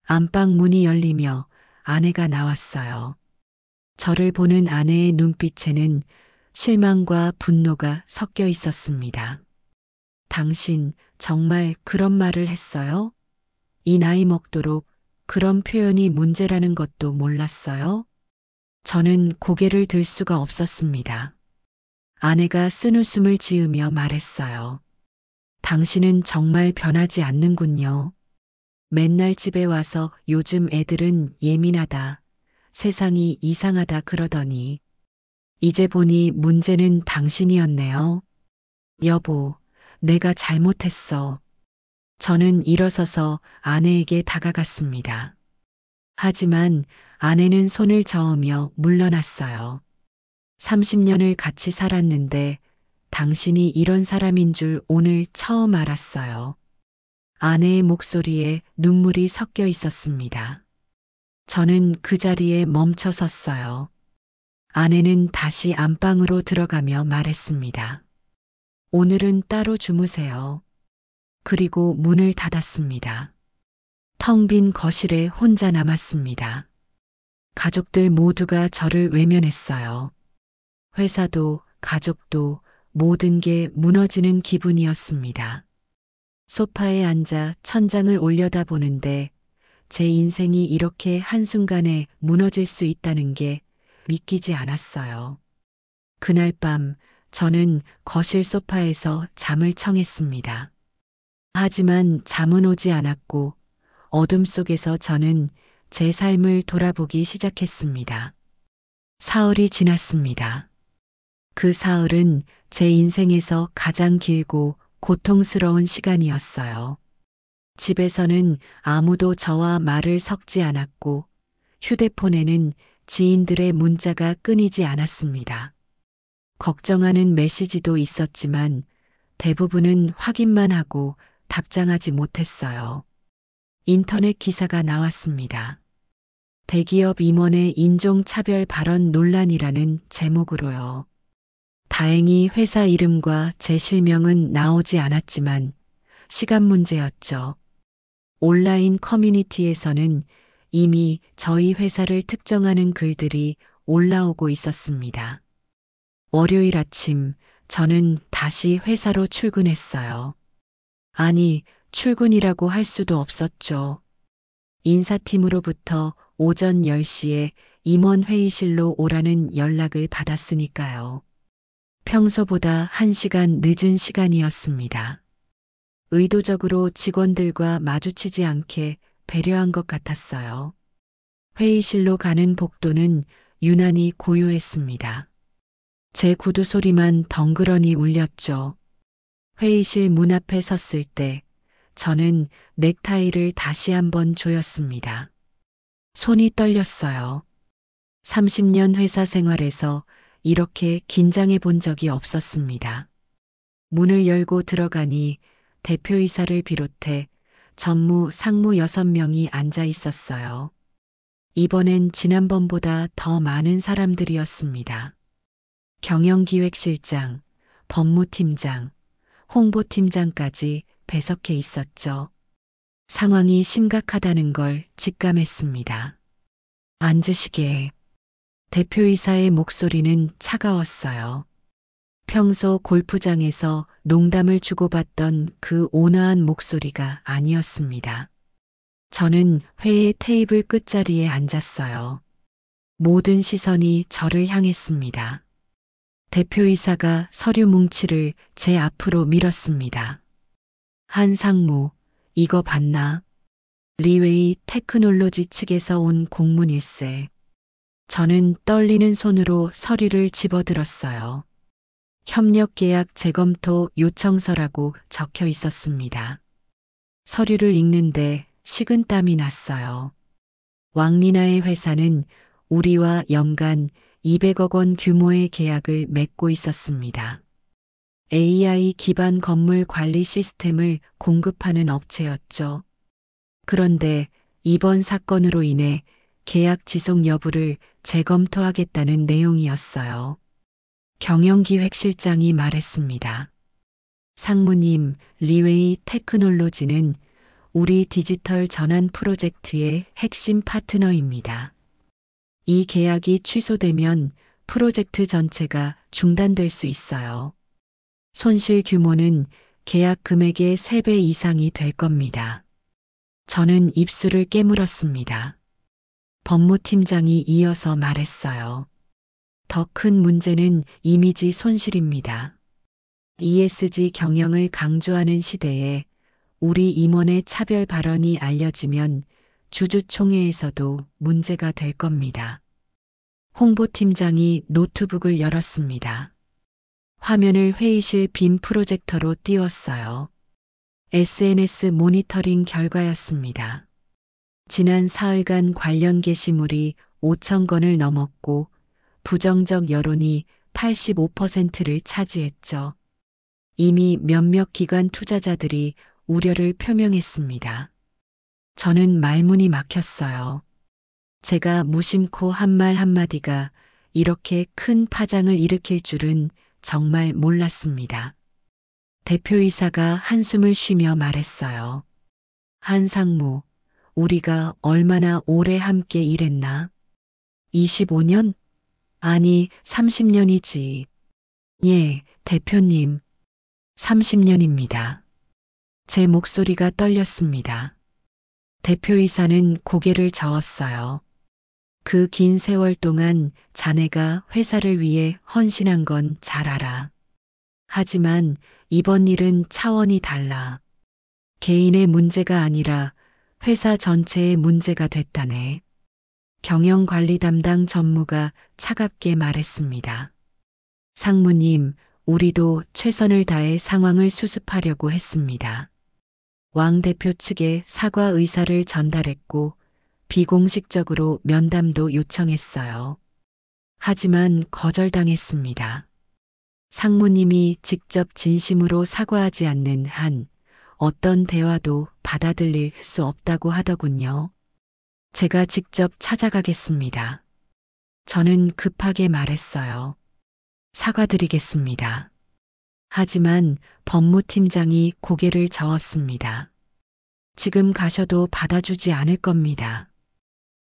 안방 문이 열리며 아내가 나왔어요. 저를 보는 아내의 눈빛에는 실망과 분노가 섞여 있었습니다. 당신 정말 그런 말을 했어요? 이 나이 먹도록 그런 표현이 문제라는 것도 몰랐어요? 저는 고개를 들 수가 없었습니다. 아내가 쓴웃음을 지으며 말했어요. 당신은 정말 변하지 않는군요. 맨날 집에 와서 요즘 애들은 예민하다, 세상이 이상하다 그러더니 이제 보니 문제는 당신이었네요. 여보, 내가 잘못했어. 저는 일어서서 아내에게 다가갔습니다. 하지만 아내는 손을 저으며 물러났어요. 30년을 같이 살았는데 당신이 이런 사람인 줄 오늘 처음 알았어요. 아내의 목소리에 눈물이 섞여 있었습니다. 저는 그 자리에 멈춰 섰어요. 아내는 다시 안방으로 들어가며 말했습니다. 오늘은 따로 주무세요. 그리고 문을 닫았습니다. 텅 빈 거실에 혼자 남았습니다. 가족들 모두가 저를 외면했어요. 회사도 가족도 모든 게 무너지는 기분이었습니다. 소파에 앉아 천장을 올려다보는데 제 인생이 이렇게 한순간에 무너질 수 있다는 게 믿기지 않았어요. 그날 밤 저는 거실 소파에서 잠을 청했습니다. 하지만 잠은 오지 않았고 어둠 속에서 저는 제 삶을 돌아보기 시작했습니다. 사흘이 지났습니다. 그 사흘은 제 인생에서 가장 길고 고통스러운 시간이었어요. 집에서는 아무도 저와 말을 섞지 않았고 휴대폰에는 지인들의 문자가 끊이지 않았습니다. 걱정하는 메시지도 있었지만 대부분은 확인만 하고 답장하지 못했어요. 인터넷 기사가 나왔습니다. 대기업 임원의 인종차별 발언 논란이라는 제목으로요. 다행히 회사 이름과 제 실명은 나오지 않았지만 시간 문제였죠. 온라인 커뮤니티에서는 이미 저희 회사를 특정하는 글들이 올라오고 있었습니다. 월요일 아침 저는 다시 회사로 출근했어요. 아니, 출근이라고 할 수도 없었죠. 인사팀으로부터 오전 10시에 임원 회의실로 오라는 연락을 받았으니까요. 평소보다 1시간 늦은 시간이었습니다. 의도적으로 직원들과 마주치지 않게 배려한 것 같았어요. 회의실로 가는 복도는 유난히 고요했습니다. 제 구두 소리만 덩그러니 울렸죠. 회의실 문 앞에 섰을 때 저는 넥타이를 다시 한번 조였습니다. 손이 떨렸어요. 30년 회사 생활에서 이렇게 긴장해 본 적이 없었습니다. 문을 열고 들어가니 대표이사를 비롯해 전무, 상무 6명이 앉아 있었어요. 이번엔 지난번보다 더 많은 사람들이었습니다. 경영기획실장, 법무팀장, 홍보팀장까지 배석해 있었죠. 상황이 심각하다는 걸 직감했습니다. 앉으시게. 대표이사의 목소리는 차가웠어요. 평소 골프장에서 농담을 주고받던 그 온화한 목소리가 아니었습니다. 저는 회의 테이블 끝자리에 앉았어요. 모든 시선이 저를 향했습니다. 대표이사가 서류 뭉치를 제 앞으로 밀었습니다. 한상무, 이거 봤나? 리웨이 테크놀로지 측에서 온 공문일세. 저는 떨리는 손으로 서류를 집어들었어요. 협력계약 재검토 요청서라고 적혀 있었습니다. 서류를 읽는데 식은땀이 났어요. 왕리나의 회사는 우리와 연간 200억 원 규모의 계약을 맺고 있었습니다. AI 기반 건물 관리 시스템을 공급하는 업체였죠. 그런데 이번 사건으로 인해 계약 지속 여부를 재검토하겠다는 내용이었어요. 경영기획실장이 말했습니다. 상무님, 리웨이 테크놀로지는 우리 디지털 전환 프로젝트의 핵심 파트너입니다. 이 계약이 취소되면 프로젝트 전체가 중단될 수 있어요. 손실 규모는 계약 금액의 3배 이상이 될 겁니다. 저는 입술을 깨물었습니다. 법무팀장이 이어서 말했어요. 더 큰 문제는 이미지 손실입니다. ESG 경영을 강조하는 시대에 우리 임원의 차별 발언이 알려지면 주주총회에서도 문제가 될 겁니다. 홍보팀장이 노트북을 열었습니다. 화면을 회의실 빔 프로젝터로 띄웠어요. SNS 모니터링 결과였습니다. 지난 사흘간 관련 게시물이 5천 건을 넘었고 부정적 여론이 85%를 차지했죠. 이미 몇몇 기관 투자자들이 우려를 표명했습니다. 저는 말문이 막혔어요. 제가 무심코 한 말 한마디가 이렇게 큰 파장을 일으킬 줄은 정말 몰랐습니다. 대표이사가 한숨을 쉬며 말했어요. 한상무, 우리가 얼마나 오래 함께 일했나? 25년? 아니, 30년이지. 예, 대표님. 30년입니다. 제 목소리가 떨렸습니다. 대표이사는 고개를 저었어요. 그 긴 세월 동안 자네가 회사를 위해 헌신한 건 잘 알아. 하지만 이번 일은 차원이 달라. 개인의 문제가 아니라 회사 전체의 문제가 됐다네. 경영관리 담당 전무가 차갑게 말했습니다. 상무님, 우리도 최선을 다해 상황을 수습하려고 했습니다. 왕 대표 측에 사과 의사를 전달했고 비공식적으로 면담도 요청했어요. 하지만 거절당했습니다. 상무님이 직접 진심으로 사과하지 않는 한 어떤 대화도 받아들일 수 없다고 하더군요. 제가 직접 찾아가겠습니다. 저는 급하게 말했어요. 사과드리겠습니다. 하지만 법무팀장이 고개를 저었습니다. 지금 가셔도 받아주지 않을 겁니다.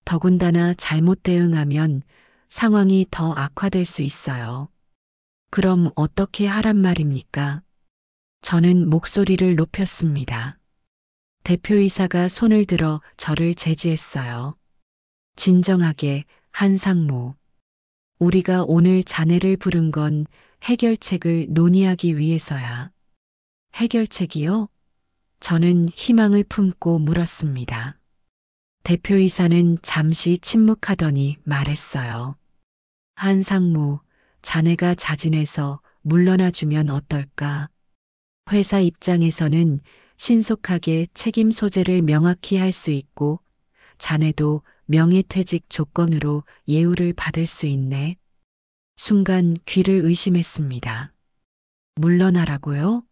더군다나 잘못 대응하면 상황이 더 악화될 수 있어요. 그럼 어떻게 하란 말입니까? 저는 목소리를 높였습니다. 대표이사가 손을 들어 저를 제지했어요. 진정하게, 한상무. 우리가 오늘 자네를 부른 건 해결책을 논의하기 위해서야. 해결책이요? 저는 희망을 품고 물었습니다. 대표이사는 잠시 침묵하더니 말했어요. 한상무, 자네가 자진해서 물러나주면 어떨까? 회사 입장에서는 신속하게 책임 소재를 명확히 할 수 있고 자네도 명예퇴직 조건으로 예우를 받을 수 있네. 순간 귀를 의심했습니다. 물러나라고요?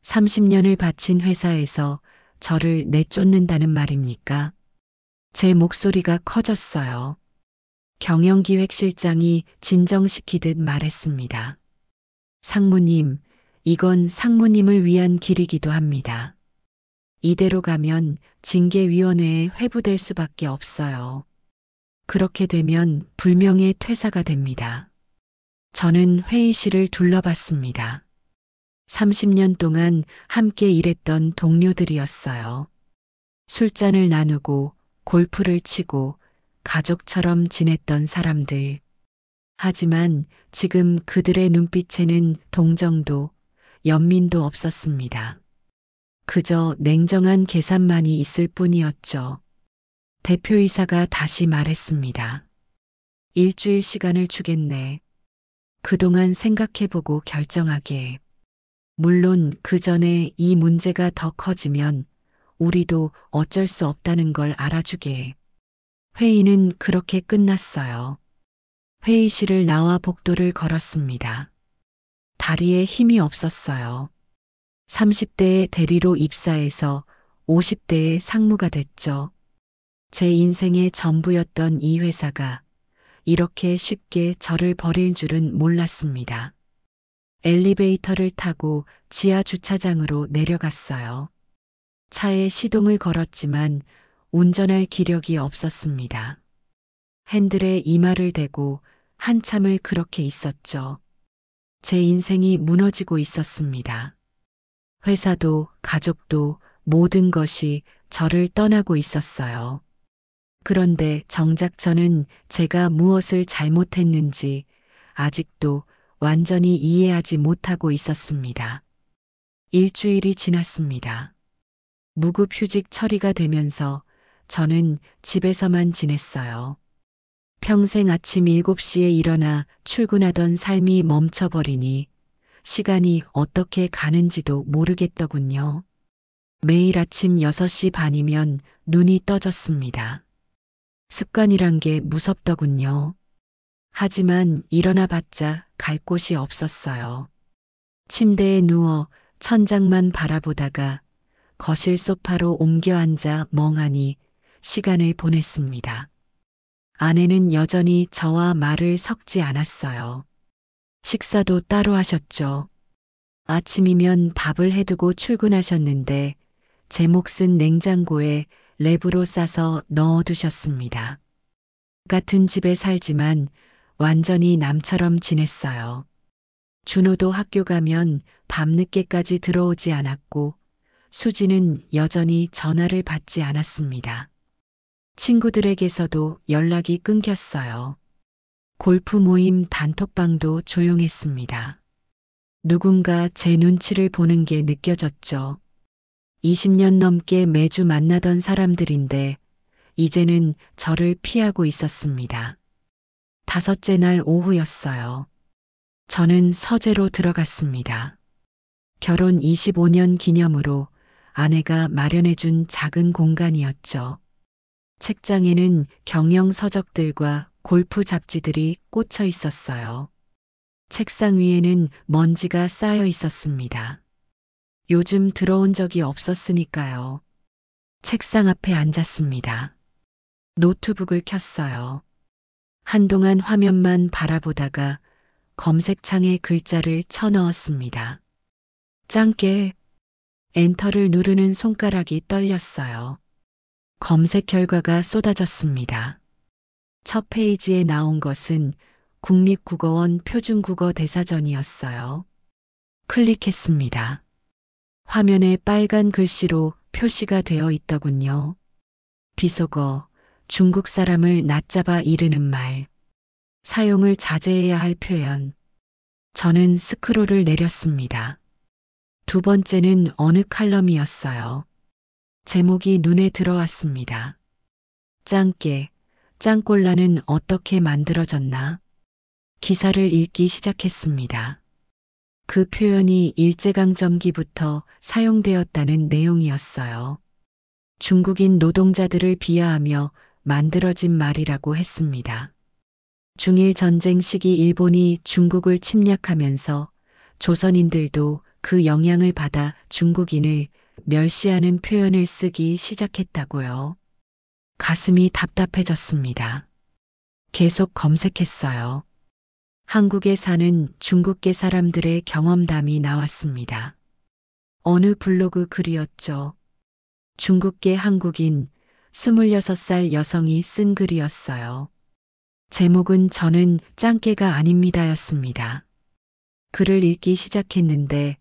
30년을 바친 회사에서 저를 내쫓는다는 말입니까? 제 목소리가 커졌어요. 경영기획실장이 진정시키듯 말했습니다. 상무님, 이건 상무님을 위한 길이기도 합니다. 이대로 가면 징계위원회에 회부될 수밖에 없어요. 그렇게 되면 불명예 퇴사가 됩니다. 저는 회의실을 둘러봤습니다. 30년 동안 함께 일했던 동료들이었어요. 술잔을 나누고 골프를 치고 가족처럼 지냈던 사람들. 하지만 지금 그들의 눈빛에는 동정도 연민도 없었습니다. 그저 냉정한 계산만이 있을 뿐이었죠. 대표이사가 다시 말했습니다. 일주일 시간을 주겠네. 그동안 생각해보고 결정하게. 물론 그 전에 이 문제가 더 커지면 우리도 어쩔 수 없다는 걸 알아주게. 회의는 그렇게 끝났어요. 회의실을 나와 복도를 걸었습니다. 다리에 힘이 없었어요. 30대에 대리로 입사해서 50대에 상무가 됐죠. 제 인생의 전부였던 이 회사가 이렇게 쉽게 저를 버릴 줄은 몰랐습니다. 엘리베이터를 타고 지하 주차장으로 내려갔어요. 차에 시동을 걸었지만 운전할 기력이 없었습니다. 핸들에 이마를 대고 한참을 그렇게 있었죠. 제 인생이 무너지고 있었습니다. 회사도 가족도 모든 것이 저를 떠나고 있었어요. 그런데 정작 저는 제가 무엇을 잘못했는지 아직도 완전히 이해하지 못하고 있었습니다. 일주일이 지났습니다. 무급휴직 처리가 되면서 저는 집에서만 지냈어요. 평생 아침 7시에 일어나 출근하던 삶이 멈춰버리니 시간이 어떻게 가는지도 모르겠더군요. 매일 아침 6시 반이면 눈이 떠졌습니다. 습관이란 게 무섭더군요. 하지만 일어나 봤자 갈 곳이 없었어요. 침대에 누워 천장만 바라보다가 거실 소파로 옮겨 앉아 멍하니 시간을 보냈습니다. 아내는 여전히 저와 말을 섞지 않았어요. 식사도 따로 하셨죠. 아침이면 밥을 해두고 출근하셨는데 제 몫은 냉장고에 랩으로 싸서 넣어두셨습니다. 같은 집에 살지만 완전히 남처럼 지냈어요. 준호도 학교 가면 밤늦게까지 들어오지 않았고 수지는 여전히 전화를 받지 않았습니다. 친구들에게서도 연락이 끊겼어요. 골프 모임 단톡방도 조용했습니다. 누군가 제 눈치를 보는 게 느껴졌죠. 20년 넘게 매주 만나던 사람들인데 이제는 저를 피하고 있었습니다. 5째 날 오후였어요. 저는 서재로 들어갔습니다. 결혼 25년 기념으로 아내가 마련해준 작은 공간이었죠. 책장에는 경영 서적들과 골프 잡지들이 꽂혀 있었어요. 책상 위에는 먼지가 쌓여 있었습니다. 요즘 들어온 적이 없었으니까요. 책상 앞에 앉았습니다. 노트북을 켰어요. 한동안 화면만 바라보다가 검색창에 글자를 쳐넣었습니다. 짱깨. 엔터를 누르는 손가락이 떨렸어요. 검색 결과가 쏟아졌습니다. 첫 페이지에 나온 것은 국립국어원 표준국어 대사전이었어요. 클릭했습니다. 화면에 빨간 글씨로 표시가 되어 있더군요. 비속어, 중국 사람을 낮잡아 이르는 말, 사용을 자제해야 할 표현. 저는 스크롤을 내렸습니다. 두 번째는 어느 칼럼이었어요. 제목이 눈에 들어왔습니다. 짱깨, 짱꼴라는 어떻게 만들어졌나? 기사를 읽기 시작했습니다. 그 표현이 일제강점기부터 사용되었다는 내용이었어요. 중국인 노동자들을 비하하며 만들어진 말이라고 했습니다. 중일 전쟁 시기 일본이 중국을 침략하면서 조선인들도 그 영향을 받아 중국인을 멸시하는 표현을 쓰기 시작했다고요. 가슴이 답답해졌습니다. 계속 검색했어요. 한국에 사는 중국계 사람들의 경험담이 나왔습니다. 어느 블로그 글이었죠. 중국계 한국인 26살 여성이 쓴 글이었어요. 제목은 저는 짱깨가 아닙니다였습니다. 글을 읽기 시작했는데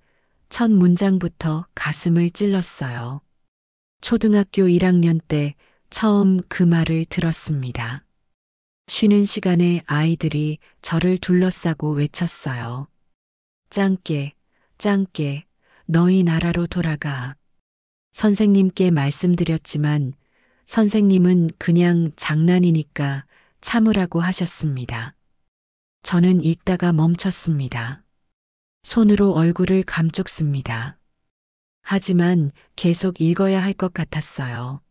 첫 문장부터 가슴을 찔렀어요. 초등학교 1학년 때 처음 그 말을 들었습니다. 쉬는 시간에 아이들이 저를 둘러싸고 외쳤어요. 짱깨, 짱깨, 너희 나라로 돌아가. 선생님께 말씀드렸지만 선생님은 그냥 장난이니까 참으라고 하셨습니다. 저는 읽다가 멈췄습니다. 손으로 얼굴을 감쪽습니다. 하지만 계속 읽어야 할 것 같았어요.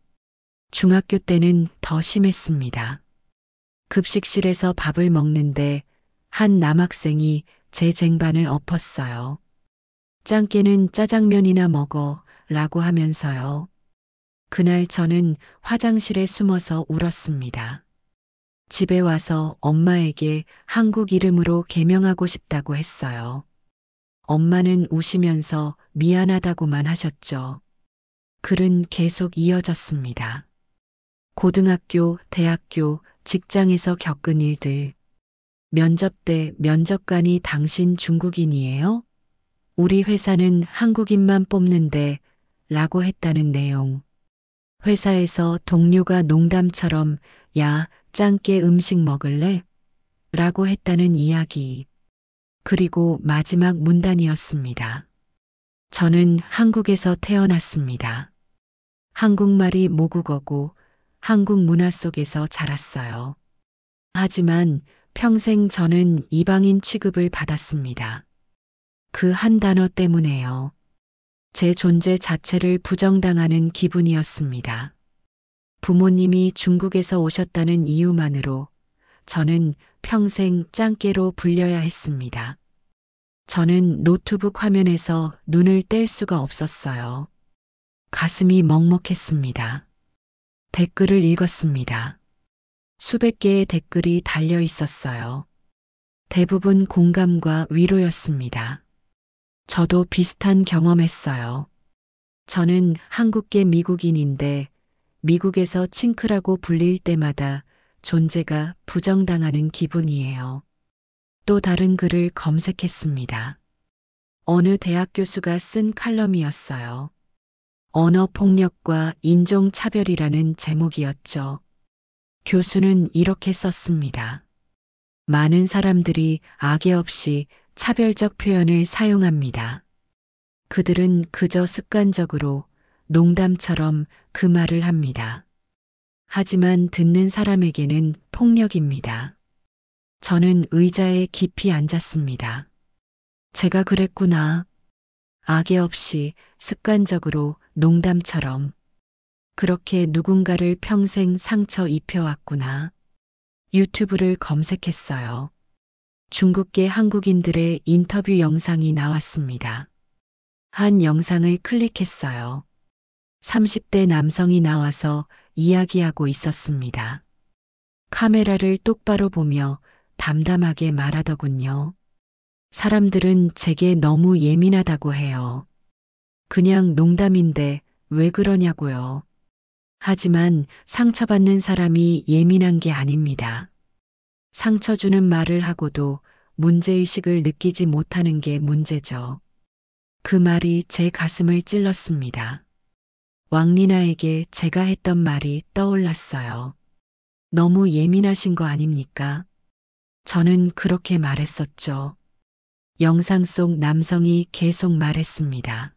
중학교 때는 더 심했습니다. 급식실에서 밥을 먹는데 한 남학생이 제 쟁반을 엎었어요. 짱깨는 짜장면이나 먹어 라고 하면서요. 그날 저는 화장실에 숨어서 울었습니다. 집에 와서 엄마에게 한국 이름으로 개명하고 싶다고 했어요. 엄마는 우시면서 미안하다고만 하셨죠. 글은 계속 이어졌습니다. 고등학교, 대학교, 직장에서 겪은 일들. 면접 때 면접관이 당신 중국인이에요? 우리 회사는 한국인만 뽑는데 라고 했다는 내용. 회사에서 동료가 농담처럼 야, 짱깨 음식 먹을래? 라고 했다는 이야기. 그리고 마지막 문단이었습니다. 저는 한국에서 태어났습니다. 한국말이 모국어고 한국 문화 속에서 자랐어요. 하지만 평생 저는 이방인 취급을 받았습니다. 그 한 단어 때문에요. 제 존재 자체를 부정당하는 기분이었습니다. 부모님이 중국에서 오셨다는 이유만으로 저는 평생 짱깨로 불려야 했습니다. 저는 노트북 화면에서 눈을 뗄 수가 없었어요. 가슴이 먹먹했습니다. 댓글을 읽었습니다. 수백 개의 댓글이 달려 있었어요. 대부분 공감과 위로였습니다. 저도 비슷한 경험했어요. 저는 한국계 미국인인데 미국에서 칭크라고 불릴 때마다 존재가 부정당하는 기분이에요. 또 다른 글을 검색했습니다. 어느 대학 교수가 쓴 칼럼이었어요. 언어폭력과 인종차별이라는 제목이었죠. 교수는 이렇게 썼습니다. 많은 사람들이 악의 없이 차별적 표현을 사용합니다. 그들은 그저 습관적으로 농담처럼 그 말을 합니다. 하지만 듣는 사람에게는 폭력입니다. 저는 의자에 깊이 앉았습니다. 제가 그랬구나. 악의 없이 습관적으로 농담처럼 그렇게 누군가를 평생 상처 입혀왔구나. 유튜브를 검색했어요. 중국계 한국인들의 인터뷰 영상이 나왔습니다. 한 영상을 클릭했어요. 30대 남성이 나와서 이야기하고 있었습니다. 카메라를 똑바로 보며 담담하게 말하더군요. 사람들은 제게 너무 예민하다고 해요. 그냥 농담인데 왜 그러냐고요. 하지만 상처받는 사람이 예민한 게 아닙니다. 상처 주는 말을 하고도 문제의식을 느끼지 못하는 게 문제죠. 그 말이 제 가슴을 찔렀습니다. 왕리나에게 제가 했던 말이 떠올랐어요. 너무 예민하신 거 아닙니까? 저는 그렇게 말했었죠. 영상 속 남성이 계속 말했습니다.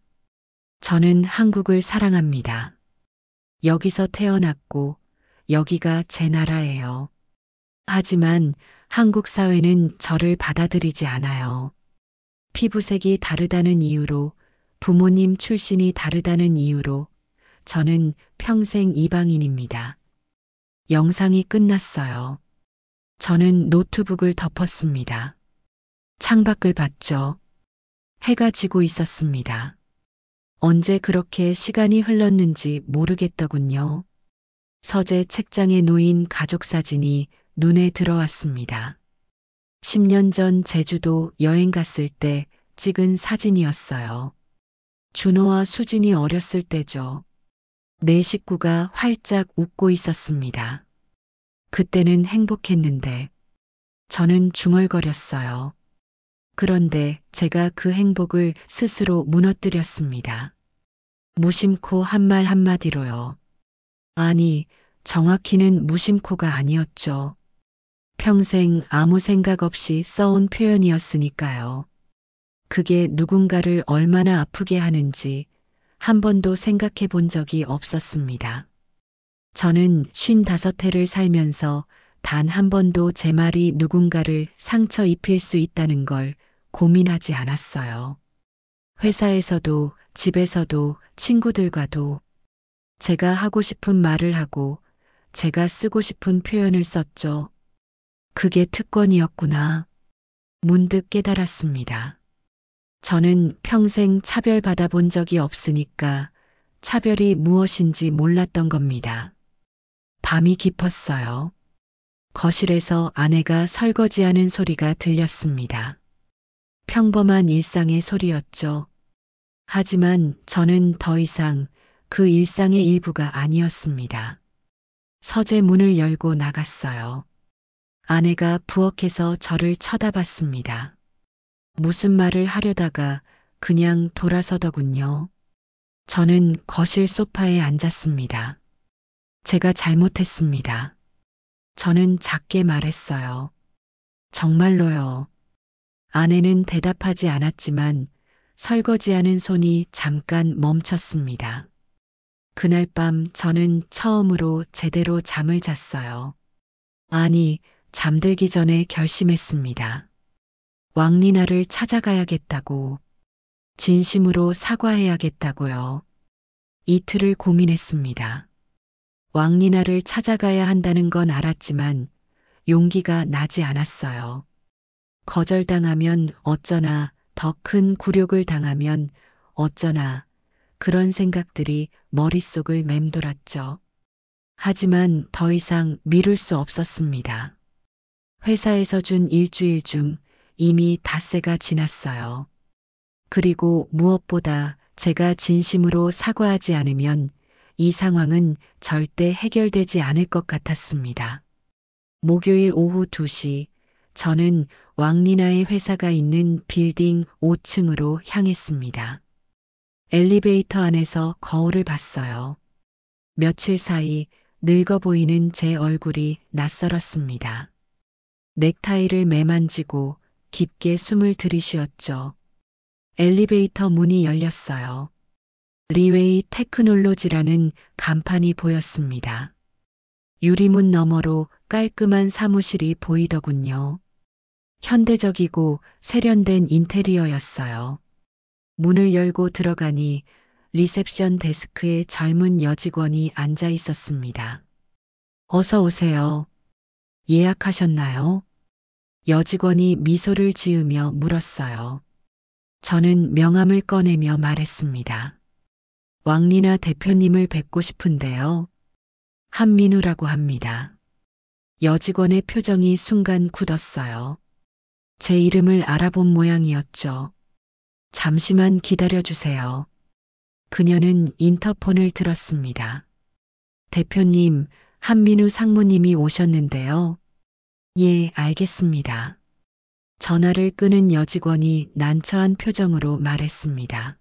저는 한국을 사랑합니다. 여기서 태어났고 여기가 제 나라예요. 하지만 한국 사회는 저를 받아들이지 않아요. 피부색이 다르다는 이유로, 부모님 출신이 다르다는 이유로 저는 평생 이방인입니다. 영상이 끝났어요. 저는 노트북을 덮었습니다. 창밖을 봤죠. 해가 지고 있었습니다. 언제 그렇게 시간이 흘렀는지 모르겠더군요. 서재 책장에 놓인 가족 사진이 눈에 들어왔습니다. 10년 전 제주도 여행 갔을 때 찍은 사진이었어요. 준호와 수진이 어렸을 때죠. 내 식구가 활짝 웃고 있었습니다. 그때는 행복했는데 저는 중얼거렸어요. 그런데 제가 그 행복을 스스로 무너뜨렸습니다. 무심코 한 말 한마디로요. 아니, 정확히는 무심코가 아니었죠. 평생 아무 생각 없이 써온 표현이었으니까요. 그게 누군가를 얼마나 아프게 하는지 한 번도 생각해 본 적이 없었습니다. 저는 55해를 살면서 단 한 번도 제 말이 누군가를 상처 입힐 수 있다는 걸 고민하지 않았어요. 회사에서도 집에서도 친구들과도 제가 하고 싶은 말을 하고 제가 쓰고 싶은 표현을 썼죠. 그게 특권이었구나. 문득 깨달았습니다. 저는 평생 차별받아 본 적이 없으니까 차별이 무엇인지 몰랐던 겁니다. 밤이 깊었어요. 거실에서 아내가 설거지하는 소리가 들렸습니다. 평범한 일상의 소리였죠. 하지만 저는 더 이상 그 일상의 일부가 아니었습니다. 서재 문을 열고 나갔어요. 아내가 부엌에서 저를 쳐다봤습니다. 무슨 말을 하려다가 그냥 돌아서더군요. 저는 거실 소파에 앉았습니다. 제가 잘못했습니다. 저는 작게 말했어요. 정말로요. 아내는 대답하지 않았지만 설거지하는 손이 잠깐 멈췄습니다. 그날 밤 저는 처음으로 제대로 잠을 잤어요. 아니, 잠들기 전에 결심했습니다. 왕리나를 찾아가야겠다고, 진심으로 사과해야겠다고요. 이틀을 고민했습니다. 왕리나를 찾아가야 한다는 건 알았지만 용기가 나지 않았어요. 거절당하면 어쩌나, 더 큰 굴욕을 당하면 어쩌나, 그런 생각들이 머릿속을 맴돌았죠. 하지만 더 이상 미룰 수 없었습니다. 회사에서 준 일주일 중 이미 닷새가 지났어요. 그리고 무엇보다 제가 진심으로 사과하지 않으면 이 상황은 절대 해결되지 않을 것 같았습니다. 목요일 오후 2시, 저는 왕리나의 회사가 있는 빌딩 5층으로 향했습니다. 엘리베이터 안에서 거울을 봤어요. 며칠 사이 늙어 보이는 제 얼굴이 낯설었습니다. 넥타이를 매만지고 깊게 숨을 들이쉬었죠. 엘리베이터 문이 열렸어요. 리웨이 테크놀로지라는 간판이 보였습니다. 유리문 너머로 깔끔한 사무실이 보이더군요. 현대적이고 세련된 인테리어였어요. 문을 열고 들어가니 리셉션 데스크에 젊은 여직원이 앉아 있었습니다. 어서 오세요. 예약하셨나요? 여직원이 미소를 지으며 물었어요. 저는 명함을 꺼내며 말했습니다. 왕리나 대표님을 뵙고 싶은데요. 한민우라고 합니다. 여직원의 표정이 순간 굳었어요. 제 이름을 알아본 모양이었죠. 잠시만 기다려주세요. 그녀는 인터폰을 들었습니다. 대표님, 한민우 상무님이 오셨는데요. 예, 알겠습니다. 전화를 끄는 여직원이 난처한 표정으로 말했습니다.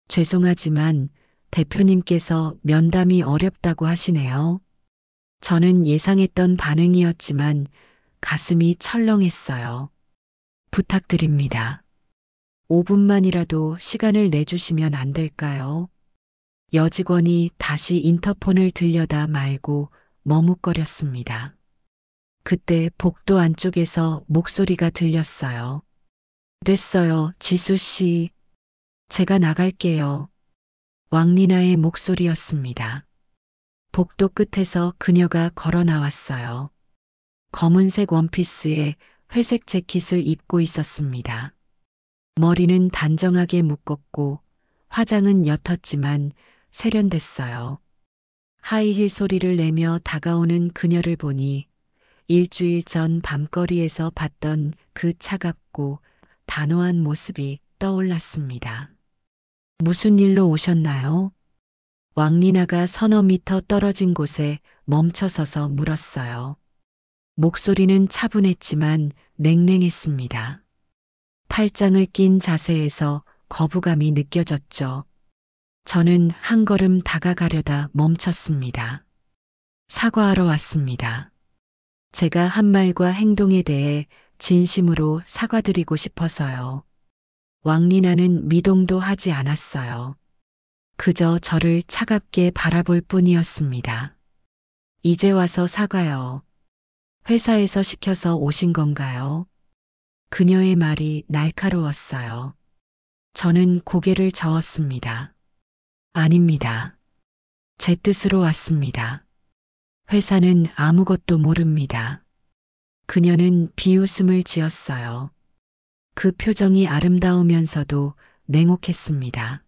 죄송하지만 대표님께서 면담이 어렵다고 하시네요. 저는 예상했던 반응이었지만 가슴이 철렁했어요. 부탁드립니다. 5분만이라도 시간을 내주시면 안 될까요? 여직원이 다시 인터폰을 들여다 말고 머뭇거렸습니다. 그때 복도 안쪽에서 목소리가 들렸어요. 됐어요, 지수 씨. 제가 나갈게요. 왕리나의 목소리였습니다. 복도 끝에서 그녀가 걸어 나왔어요. 검은색 원피스에 회색 재킷을 입고 있었습니다. 머리는 단정하게 묶었고 화장은 옅었지만 세련됐어요. 하이힐 소리를 내며 다가오는 그녀를 보니 일주일 전 밤거리에서 봤던 그 차갑고 단호한 모습이 떠올랐습니다. 무슨 일로 오셨나요? 왕리나가 서너 미터 떨어진 곳에 멈춰서서 물었어요. 목소리는 차분했지만 냉랭했습니다. 팔짱을 낀 자세에서 거부감이 느껴졌죠. 저는 한 걸음 다가가려다 멈췄습니다. 사과하러 왔습니다. 제가 한 말과 행동에 대해 진심으로 사과드리고 싶어서요. 왕리나는 미동도 하지 않았어요. 그저 저를 차갑게 바라볼 뿐이었습니다. 이제 와서 사과요. 회사에서 시켜서 오신 건가요? 그녀의 말이 날카로웠어요. 저는 고개를 저었습니다. 아닙니다. 제 뜻으로 왔습니다. 회사는 아무것도 모릅니다. 그녀는 비웃음을 지었어요. 그 표정이 아름다우면서도 냉혹했습니다.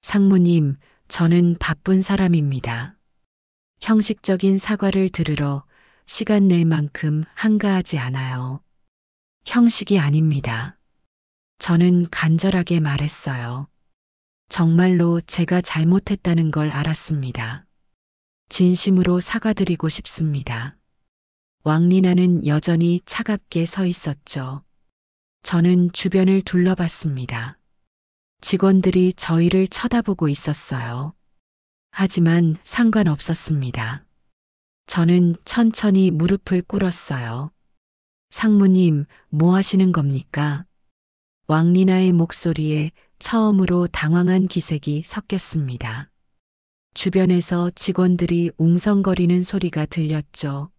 상무님, 저는 바쁜 사람입니다. 형식적인 사과를 들으러 시간 낼 만큼 한가하지 않아요. 형식이 아닙니다. 저는 간절하게 말했어요. 정말로 제가 잘못했다는 걸 알았습니다. 진심으로 사과드리고 싶습니다. 왕리나는 여전히 차갑게 서 있었죠. 저는 주변을 둘러봤습니다. 직원들이 저희를 쳐다보고 있었어요. 하지만 상관없었습니다. 저는 천천히 무릎을 꿇었어요. 상무님, 뭐 하시는 겁니까? 왕리나의 목소리에 처음으로 당황한 기색이 섞였습니다. 주변에서 직원들이 웅성거리는 소리가 들렸죠.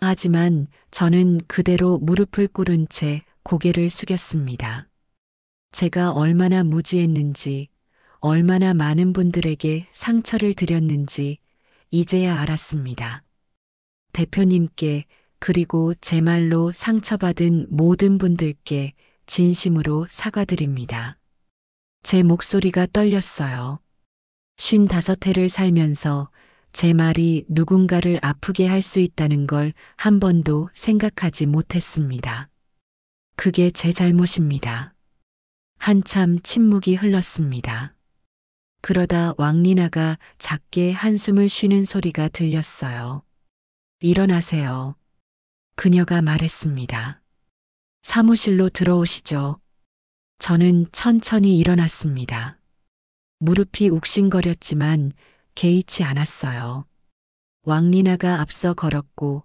하지만 저는 그대로 무릎을 꿇은 채 고개를 숙였습니다. 제가 얼마나 무지했는지, 얼마나 많은 분들에게 상처를 드렸는지 이제야 알았습니다. 대표님께 그리고 제 말로 상처받은 모든 분들께 진심으로 사과드립니다. 제 목소리가 떨렸어요. 55해를 살면서 제 말이 누군가를 아프게 할 수 있다는 걸 한 번도 생각하지 못했습니다. 그게 제 잘못입니다. 한참 침묵이 흘렀습니다. 그러다 왕리나가 작게 한숨을 쉬는 소리가 들렸어요. 일어나세요. 그녀가 말했습니다. 사무실로 들어오시죠. 저는 천천히 일어났습니다. 무릎이 욱신거렸지만 개의치 않았어요. 왕리나가 앞서 걸었고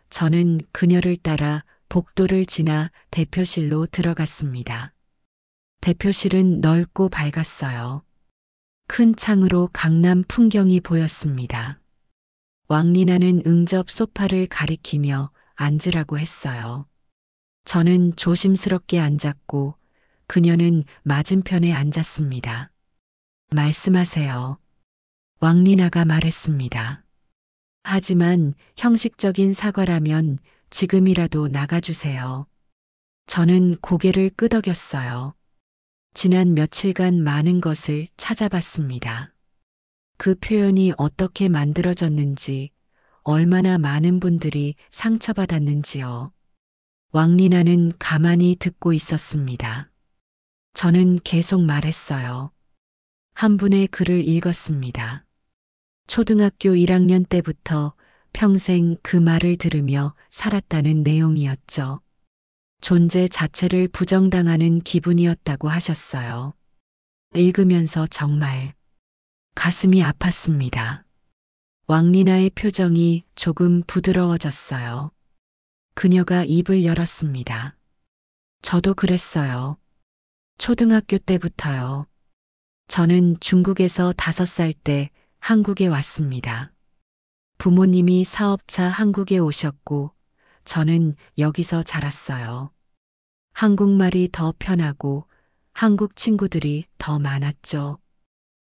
저는 그녀를 따라 복도를 지나 대표실로 들어갔습니다. 대표실은 넓고 밝았어요. 큰 창으로 강남 풍경이 보였습니다. 왕리나는 응접 소파를 가리키며 앉으라고 했어요. 저는 조심스럽게 앉았고 그녀는 맞은편에 앉았습니다. 말씀하세요. 왕리나가 말했습니다. 하지만 형식적인 사과라면 지금이라도 나가주세요. 저는 고개를 끄덕였어요. 지난 며칠간 많은 것을 찾아봤습니다. 그 표현이 어떻게 만들어졌는지, 얼마나 많은 분들이 상처받았는지요. 왕리나는 가만히 듣고 있었습니다. 저는 계속 말했어요. 한 분의 글을 읽었습니다. 초등학교 1학년 때부터 평생 그 말을 들으며 살았다는 내용이었죠. 존재 자체를 부정당하는 기분이었다고 하셨어요. 읽으면서 정말 가슴이 아팠습니다. 왕리나의 표정이 조금 부드러워졌어요. 그녀가 입을 열었습니다. 저도 그랬어요. 초등학교 때부터요. 저는 중국에서 5살 때 한국에 왔습니다. 부모님이 사업차 한국에 오셨고 저는 여기서 자랐어요. 한국말이 더 편하고 한국 친구들이 더 많았죠.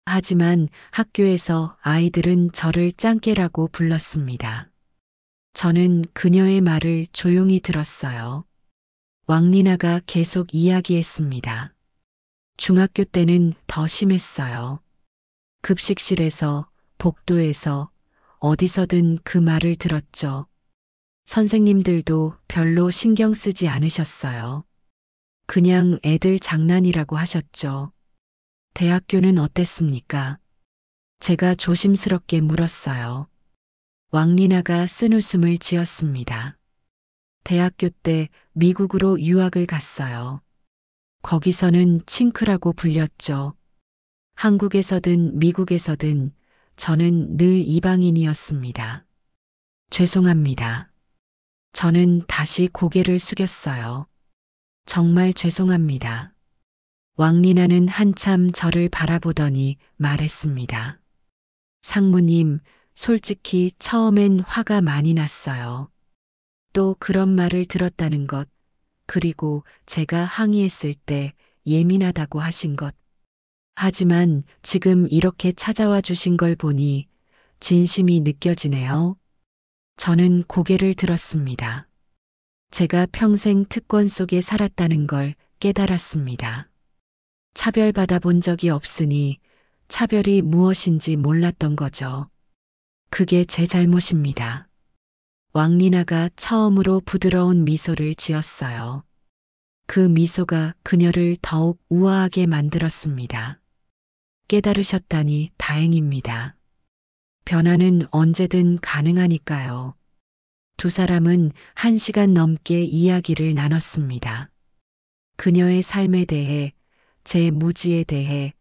하지만 학교에서 아이들은 저를 짱깨라고 불렀습니다. 저는 그녀의 말을 조용히 들었어요. 왕리나가 계속 이야기했습니다. 중학교 때는 더 심했어요. 급식실에서, 복도에서, 어디서든 그 말을 들었죠. 선생님들도 별로 신경 쓰지 않으셨어요. 그냥 애들 장난이라고 하셨죠. 대학교는 어땠습니까? 제가 조심스럽게 물었어요. 왕리나가 쓴웃음을 지었습니다. 대학교 때 미국으로 유학을 갔어요. 거기서는 칭크라고 불렸죠. 한국에서든 미국에서든 저는 늘 이방인이었습니다. 죄송합니다. 저는 다시 고개를 숙였어요. 정말 죄송합니다. 왕리나는 한참 저를 바라보더니 말했습니다. 상무님, 솔직히 처음엔 화가 많이 났어요. 또 그런 말을 들었다는 것, 그리고 제가 항의했을 때 예민하다고 하신 것. 하지만 지금 이렇게 찾아와 주신 걸 보니 진심이 느껴지네요. 저는 고개를 들었습니다. 제가 평생 특권 속에 살았다는 걸 깨달았습니다. 차별받아 본 적이 없으니 차별이 무엇인지 몰랐던 거죠. 그게 제 잘못입니다. 왕리나가 처음으로 부드러운 미소를 지었어요. 그 미소가 그녀를 더욱 우아하게 만들었습니다. 깨달으셨다니 다행입니다. 변화는 언제든 가능하니까요. 두 사람은 1시간 넘게 이야기를 나눴습니다. 그녀의 삶에 대해, 제 무지에 대해,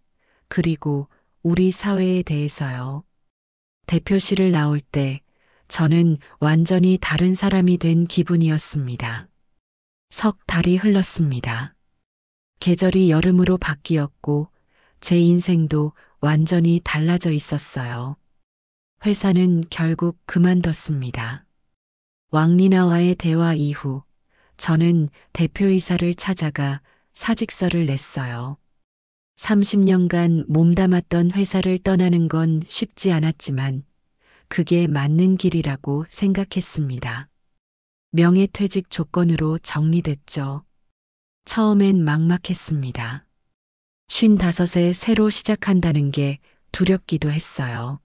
그리고 우리 사회에 대해서요. 대표실을 나올 때 저는 완전히 다른 사람이 된 기분이었습니다. 석 달이 흘렀습니다. 계절이 여름으로 바뀌었고 제 인생도 완전히 달라져 있었어요. 회사는 결국 그만뒀습니다. 왕리나와의 대화 이후 저는 대표이사를 찾아가 사직서를 냈어요. 30년간 몸담았던 회사를 떠나는 건 쉽지 않았지만 그게 맞는 길이라고 생각했습니다. 명예퇴직 조건으로 정리됐죠. 처음엔 막막했습니다. 55에 새로 시작한다는 게 두렵기도 했어요.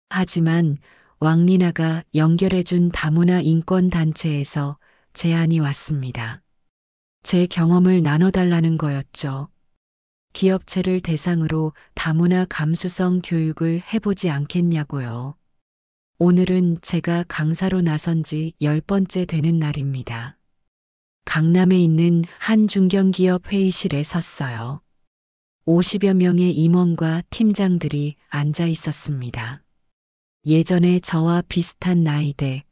하지만 왕리나가 연결해준 다문화 인권단체에서 제안이 왔습니다. 제 경험을 나눠달라는 거였죠. 기업체를 대상으로 다문화 감수성 교육을 해보지 않겠냐고요. 오늘은 제가 강사로 나선 지 10번째 되는 날입니다. 강남에 있는 한 중견기업 회의실에 섰어요. 50여 명의 임원과 팀장들이 앉아 있었습니다. 예전에 저와 비슷한 나이대,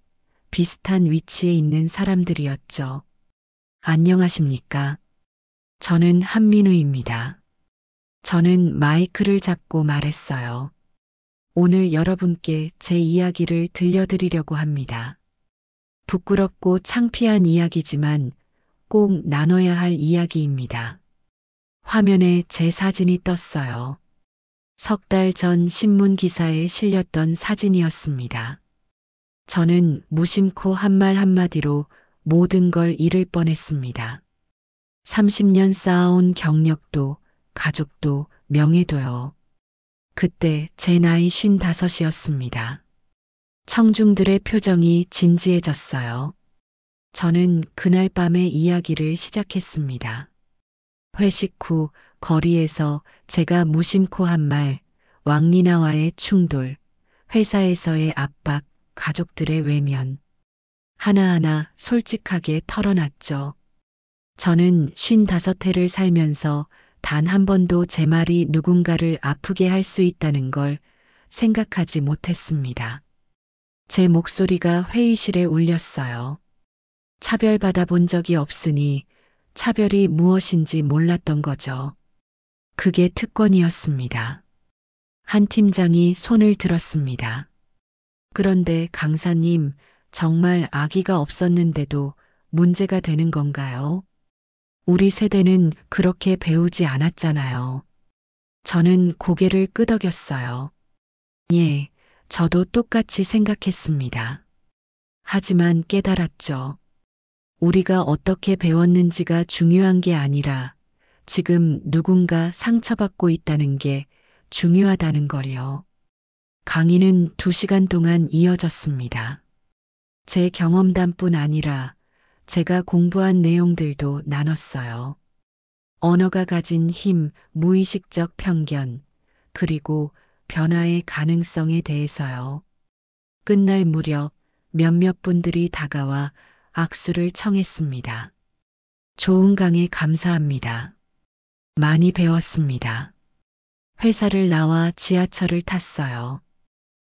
비슷한 위치에 있는 사람들이었죠. 안녕하십니까? 저는 한민우입니다. 저는 마이크를 잡고 말했어요. 오늘 여러분께 제 이야기를 들려드리려고 합니다. 부끄럽고 창피한 이야기지만 꼭 나눠야 할 이야기입니다. 화면에 제 사진이 떴어요. 석 달 전 신문 기사에 실렸던 사진이었습니다. 저는 무심코 한 말 한마디로 모든 걸 잃을 뻔했습니다. 30년 쌓아온 경력도, 가족도, 명예도요. 그때 제 나이 55이었습니다. 청중들의 표정이 진지해졌어요. 저는 그날 밤에 이야기를 시작했습니다. 회식 후 거리에서 제가 무심코 한 말, 왕리나와의 충돌, 회사에서의 압박, 가족들의 외면. 하나하나 솔직하게 털어놨죠. 저는 55해를 살면서 단 한 번도 제 말이 누군가를 아프게 할 수 있다는 걸 생각하지 못했습니다. 제 목소리가 회의실에 울렸어요. 차별받아 본 적이 없으니 차별이 무엇인지 몰랐던 거죠. 그게 특권이었습니다. 한 팀장이 손을 들었습니다. 그런데 강사님, 정말 아기가 없었는데도 문제가 되는 건가요? 우리 세대는 그렇게 배우지 않았잖아요. 저는 고개를 끄덕였어요. 예, 저도 똑같이 생각했습니다. 하지만 깨달았죠. 우리가 어떻게 배웠는지가 중요한 게 아니라 지금 누군가 상처받고 있다는 게 중요하다는 걸요. 강의는 2시간 동안 이어졌습니다. 제 경험담뿐 아니라 제가 공부한 내용들도 나눴어요. 언어가 가진 힘, 무의식적 편견, 그리고 변화의 가능성에 대해서요. 끝날 무렵 몇몇 분들이 다가와 악수를 청했습니다. 좋은 강의 감사합니다. 많이 배웠습니다. 회사를 나와 지하철을 탔어요.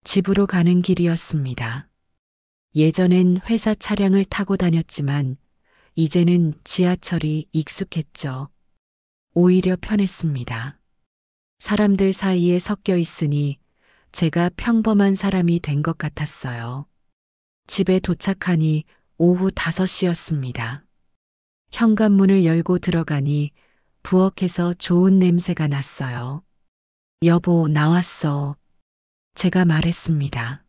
집으로 가는 길이었습니다. 예전엔 회사 차량을 타고 다녔지만 이제는 지하철이 익숙했죠. 오히려 편했습니다. 사람들 사이에 섞여 있으니 제가 평범한 사람이 된 것 같았어요. 집에 도착하니 오후 5시였습니다. 현관문을 열고 들어가니 부엌에서 좋은 냄새가 났어요. 여보, 나왔어. 제가 말했습니다.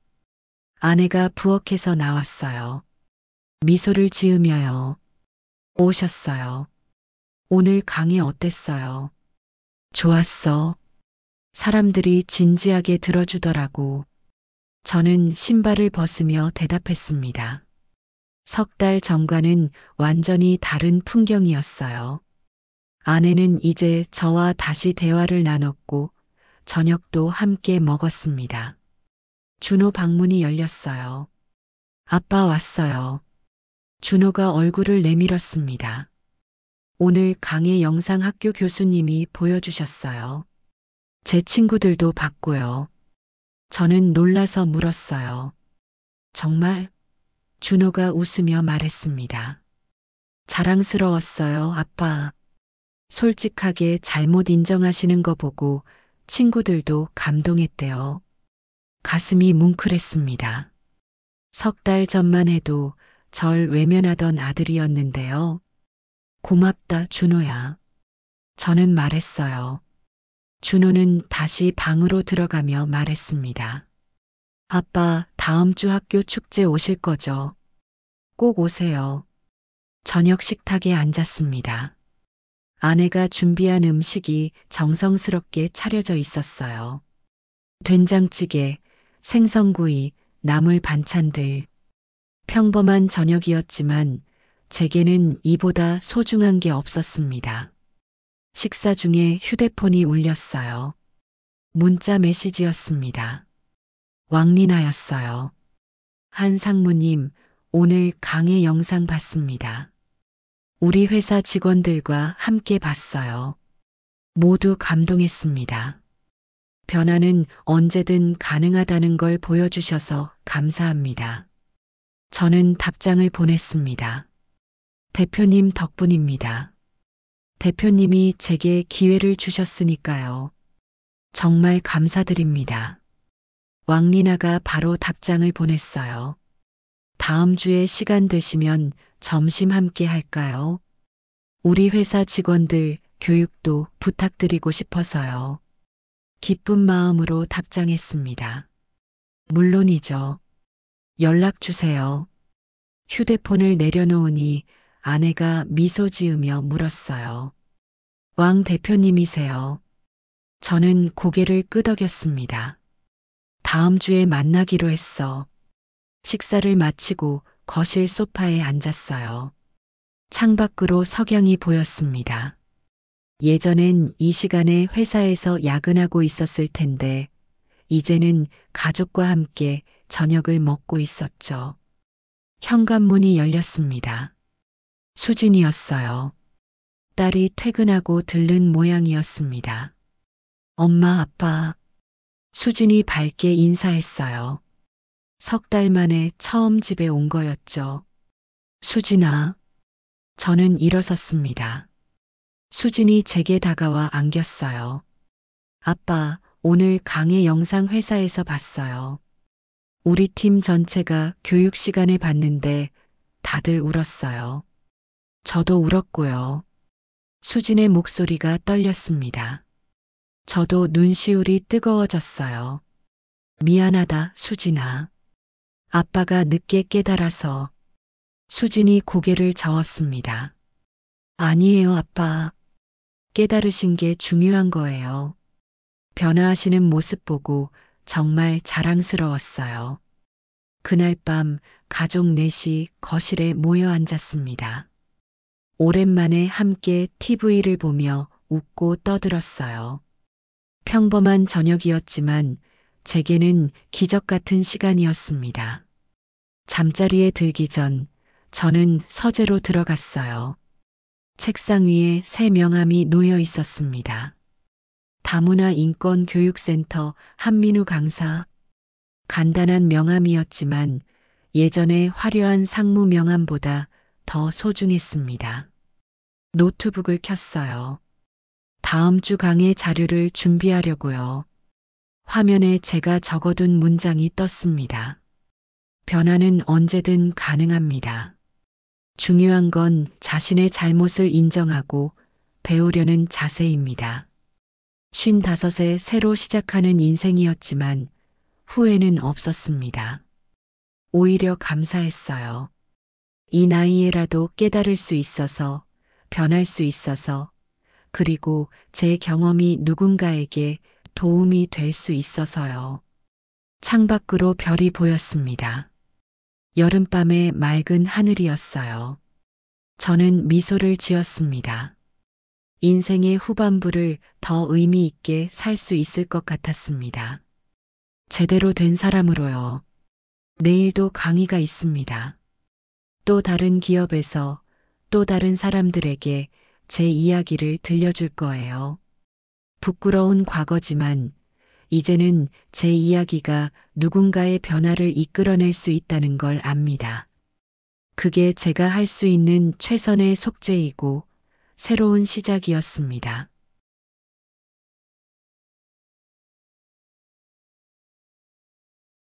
아내가 부엌에서 나왔어요. 미소를 지으며요. 오셨어요. 오늘 강의 어땠어요? 좋았어. 사람들이 진지하게 들어주더라고. 저는 신발을 벗으며 대답했습니다. 석 달 전과는 완전히 다른 풍경이었어요. 아내는 이제 저와 다시 대화를 나눴고 저녁도 함께 먹었습니다. 준호 방문이 열렸어요. 아빠 왔어요. 준호가 얼굴을 내밀었습니다. 오늘 강의 영상 학교 교수님이 보여주셨어요. 제 친구들도 봤고요. 저는 놀라서 물었어요. 정말? 준호가 웃으며 말했습니다. 자랑스러웠어요, 아빠. 솔직하게 잘못 인정하시는 거 보고 친구들도 감동했대요. 가슴이 뭉클했습니다. 석 달 전만 해도 절 외면하던 아들이었는데요. 고맙다, 준호야. 저는 말했어요. 준호는 다시 방으로 들어가며 말했습니다. 아빠, 다음 주 학교 축제 오실 거죠? 꼭 오세요. 저녁 식탁에 앉았습니다. 아내가 준비한 음식이 정성스럽게 차려져 있었어요. 된장찌개, 생선구이, 나물 반찬들. 평범한 저녁이었지만 제게는 이보다 소중한 게 없었습니다. 식사 중에 휴대폰이 울렸어요. 문자 메시지였습니다. 왕리나였어요. 한상무님, 오늘 강의 영상 봤습니다. 우리 회사 직원들과 함께 봤어요. 모두 감동했습니다. 변화는 언제든 가능하다는 걸 보여주셔서 감사합니다. 저는 답장을 보냈습니다. 대표님 덕분입니다. 대표님이 제게 기회를 주셨으니까요. 정말 감사드립니다. 왕리나가 바로 답장을 보냈어요. 다음 주에 시간 되시면 점심 함께 할까요? 우리 회사 직원들 교육도 부탁드리고 싶어서요. 기쁜 마음으로 답장했습니다. 물론이죠. 연락 주세요. 휴대폰을 내려놓으니 아내가 미소 지으며 물었어요. 왕 대표님이세요? 저는 고개를 끄덕였습니다. 다음 주에 만나기로 했어. 식사를 마치고 거실 소파에 앉았어요. 창밖으로 석양이 보였습니다. 예전엔 이 시간에 회사에서 야근하고 있었을 텐데 이제는 가족과 함께 저녁을 먹고 있었죠. 현관문이 열렸습니다. 수진이었어요. 딸이 퇴근하고 들른 모양이었습니다. 엄마, 아빠. 수진이 밝게 인사했어요. 석 달 만에 처음 집에 온 거였죠. 수진아. 저는 일어섰습니다. 수진이 제게 다가와 안겼어요. 아빠, 오늘 강의 영상 회사에서 봤어요. 우리 팀 전체가 교육 시간에 봤는데 다들 울었어요. 저도 울었고요. 수진의 목소리가 떨렸습니다. 저도 눈시울이 뜨거워졌어요. 미안하다, 수진아. 아빠가 늦게 깨달아서. 수진이 고개를 저었습니다. 아니에요, 아빠. 깨달으신 게 중요한 거예요. 변화하시는 모습 보고 정말 자랑스러웠어요. 그날 밤 가족 넷이 거실에 모여 앉았습니다. 오랜만에 함께 TV를 보며 웃고 떠들었어요. 평범한 저녁이었지만 제게는 기적 같은 시간이었습니다. 잠자리에 들기 전 저는 서재로 들어갔어요. 책상 위에 새 명함이 놓여 있었습니다. 다문화 인권 교육센터 한민우 강사. 간단한 명함이었지만 예전의 화려한 상무 명함보다 더 소중했습니다. 노트북을 켰어요. 다음 주 강의 자료를 준비하려고요. 화면에 제가 적어둔 문장이 떴습니다. 변화는 언제든 가능합니다. 중요한 건 자신의 잘못을 인정하고 배우려는 자세입니다. 55세 새로 시작하는 인생이었지만 후회는 없었습니다. 오히려 감사했어요. 이 나이에라도 깨달을 수 있어서, 변할 수 있어서, 그리고 제 경험이 누군가에게 도움이 될 수 있어서요. 창밖으로 별이 보였습니다. 여름밤의 맑은 하늘이었어요. 저는 미소를 지었습니다. 인생의 후반부를 더 의미 있게 살 수 있을 것 같았습니다. 제대로 된 사람으로요. 내일도 강의가 있습니다. 또 다른 기업에서 또 다른 사람들에게 제 이야기를 들려줄 거예요. 부끄러운 과거지만 이제는 제 이야기가 누군가의 변화를 이끌어낼 수 있다는 걸 압니다. 그게 제가 할 수 있는 최선의 속죄이고 새로운 시작이었습니다.